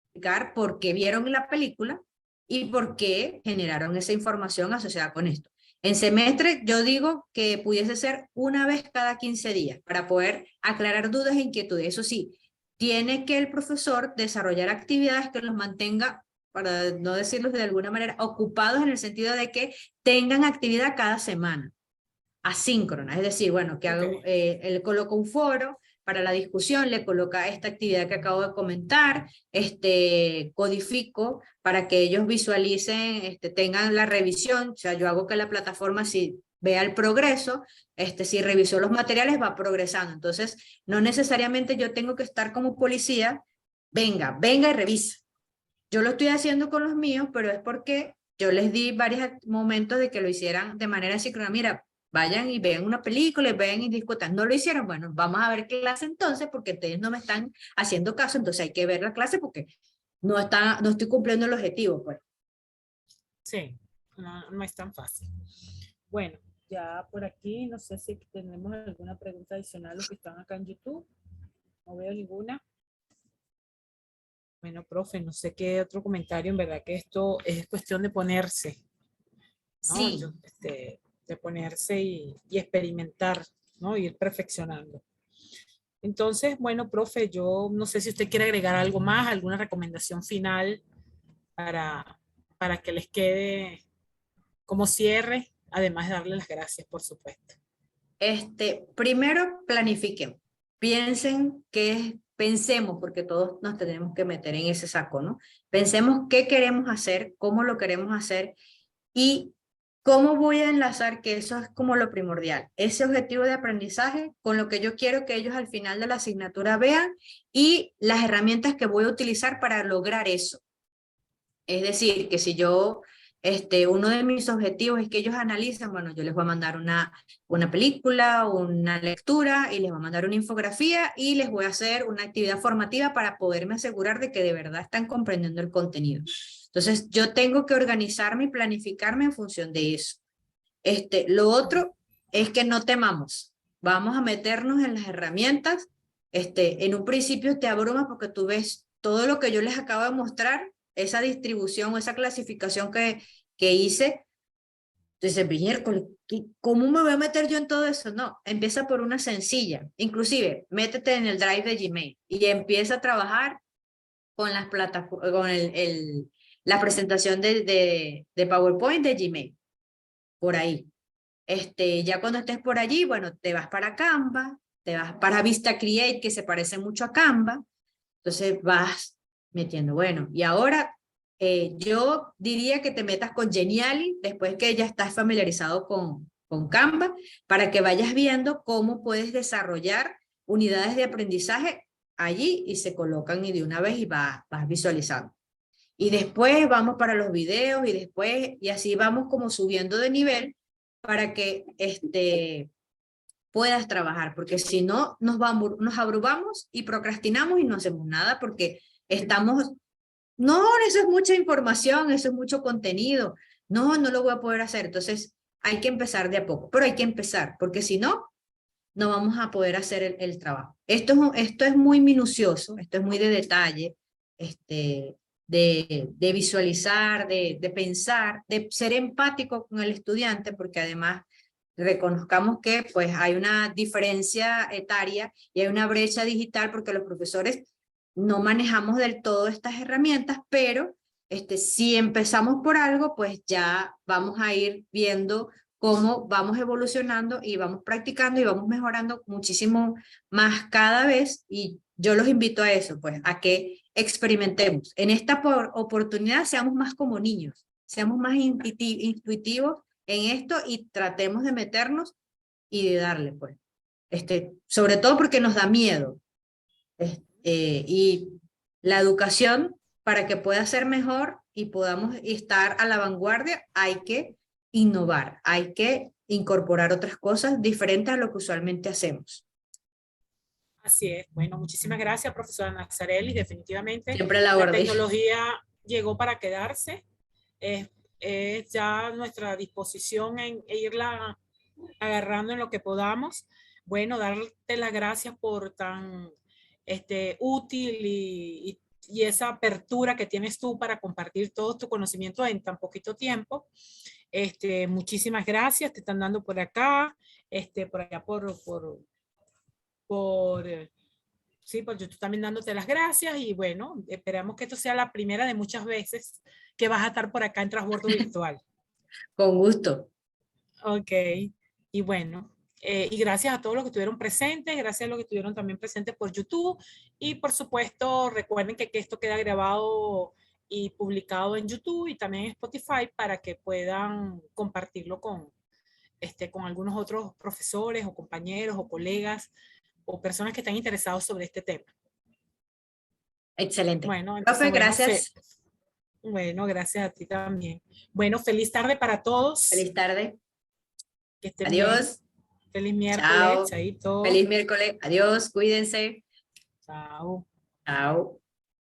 explicar por qué vieron la película y por qué generaron esa información asociada con esto. En semestre yo digo que pudiese ser una vez cada 15 días para poder aclarar dudas e inquietudes. Eso sí, tiene que el profesor desarrollar actividades que los mantenga, para no decirlo de alguna manera, ocupados en el sentido de que tengan actividad cada semana, asíncrona. Es decir, bueno, que haga, él coloca un foro para la discusión, le coloca esta actividad que acabo de comentar, codifico para que ellos visualicen, tengan la revisión, o sea, yo hago que la plataforma si vea el progreso, si revisó los materiales va progresando, entonces no necesariamente yo tengo que estar como policía, venga y revisa. Yo lo estoy haciendo con los míos, pero es porque yo les di varios momentos de que lo hicieran de manera síncrona. Mira, vayan y vean una película, y vean y discutan. No lo hicieron, bueno, vamos a ver clase entonces, porque ustedes no me están haciendo caso, entonces hay que ver la clase porque no estoy cumpliendo el objetivo, pues. Sí, no es tan fácil. Bueno, ya por aquí, no sé si tenemos alguna pregunta adicional los que están acá en YouTube. No veo ninguna. Bueno, profe, no sé qué otro comentario, en verdad que esto es cuestión de ponerse, ¿no? Sí. De ponerse y experimentar, ¿no? Ir perfeccionando. Entonces, bueno, profe, yo no sé si usted quiere agregar algo más, alguna recomendación final para que les quede como cierre, además de darle las gracias, por supuesto. Primero planifiquen, pensemos, porque todos nos tenemos que meter en ese saco, ¿no? Pensemos qué queremos hacer, cómo lo queremos hacer y cómo voy a enlazar, que eso es como lo primordial, ese objetivo de aprendizaje con lo que yo quiero que ellos al final de la asignatura vean y las herramientas que voy a utilizar para lograr eso. Es decir, que si yo uno de mis objetivos es que ellos analicen, bueno, yo les voy a mandar una película, una lectura, y les voy a mandar una infografía, y les voy a hacer una actividad formativa para poderme asegurar de que de verdad están comprendiendo el contenido. Entonces, yo tengo que organizarme y planificarme en función de eso. Lo otro es que no temamos. Vamos a meternos en las herramientas. En un principio te abrumas porque tú ves todo lo que yo les acabo de mostrar, esa distribución o esa clasificación que hice. Entonces, miércoles, ¿cómo me voy a meter yo en todo eso? No, empieza por una sencilla. Inclusive, métete en el Drive de Gmail y empieza a trabajar con las plataformas, con la presentación de PowerPoint de Gmail. Por ahí. Ya cuando estés por allí, bueno, te vas para Canva, te vas para Vista Create, que se parece mucho a Canva, entonces vas metiendo, bueno, y ahora yo diría que te metas con Geniali, después que ya estás familiarizado con Canva, para que vayas viendo cómo puedes desarrollar unidades de aprendizaje allí y se colocan y de una vez y vas visualizando. Y después vamos para los videos y después, y así vamos como subiendo de nivel para que puedas trabajar, porque si no nos abrumamos y procrastinamos y no hacemos nada porque no, eso es mucha información, eso es mucho contenido, no lo voy a poder hacer, entonces hay que empezar de a poco, pero hay que empezar, porque si no, no vamos a poder hacer el trabajo. Esto es muy minucioso, esto es muy de detalle, de visualizar, de pensar, de ser empático con el estudiante, porque además reconozcamos que pues hay una diferencia etaria y hay una brecha digital porque los profesores no manejamos del todo estas herramientas, pero si empezamos por algo, pues ya vamos a ir viendo cómo vamos evolucionando y vamos practicando y vamos mejorando muchísimo más cada vez, y yo los invito a eso, pues, a que experimentemos. En esta oportunidad seamos más como niños, seamos más intuitivos en esto y tratemos de meternos y de darle, pues. Sobre todo porque nos da miedo. Y la educación, para que pueda ser mejor y podamos estar a la vanguardia, hay que innovar, hay que incorporar otras cosas diferentes a lo que usualmente hacemos. Así es. Bueno, muchísimas gracias, profesora Nazarelli. Definitivamente Siempre la la orden. tecnología llegó para quedarse. Es ya nuestra disposición en irla agarrando en lo que podamos. Bueno, darte las gracias por tan útil y esa apertura que tienes tú para compartir todo tu conocimiento en tan poquito tiempo. Muchísimas gracias, te están dando por acá, por allá sí, por YouTube también dándote las gracias, y bueno, esperamos que esto sea la primera de muchas veces que vas a estar por acá en Transbordo Virtual. Con gusto. Ok, y bueno, y gracias a todos los que estuvieron presentes, gracias a los que estuvieron también presentes por YouTube, y por supuesto recuerden que esto queda grabado y publicado en YouTube y también en Spotify para que puedan compartirlo con algunos otros profesores o compañeros o colegas o personas que están interesados sobre este tema. Excelente. Bueno, entonces, Profe, gracias. Bueno, gracias a ti también. Bueno, feliz tarde para todos. Feliz tarde. Que estén Adiós. bien. Feliz miércoles. Chao. Chaito. Feliz miércoles. Adiós. Cuídense. Chao. Chao.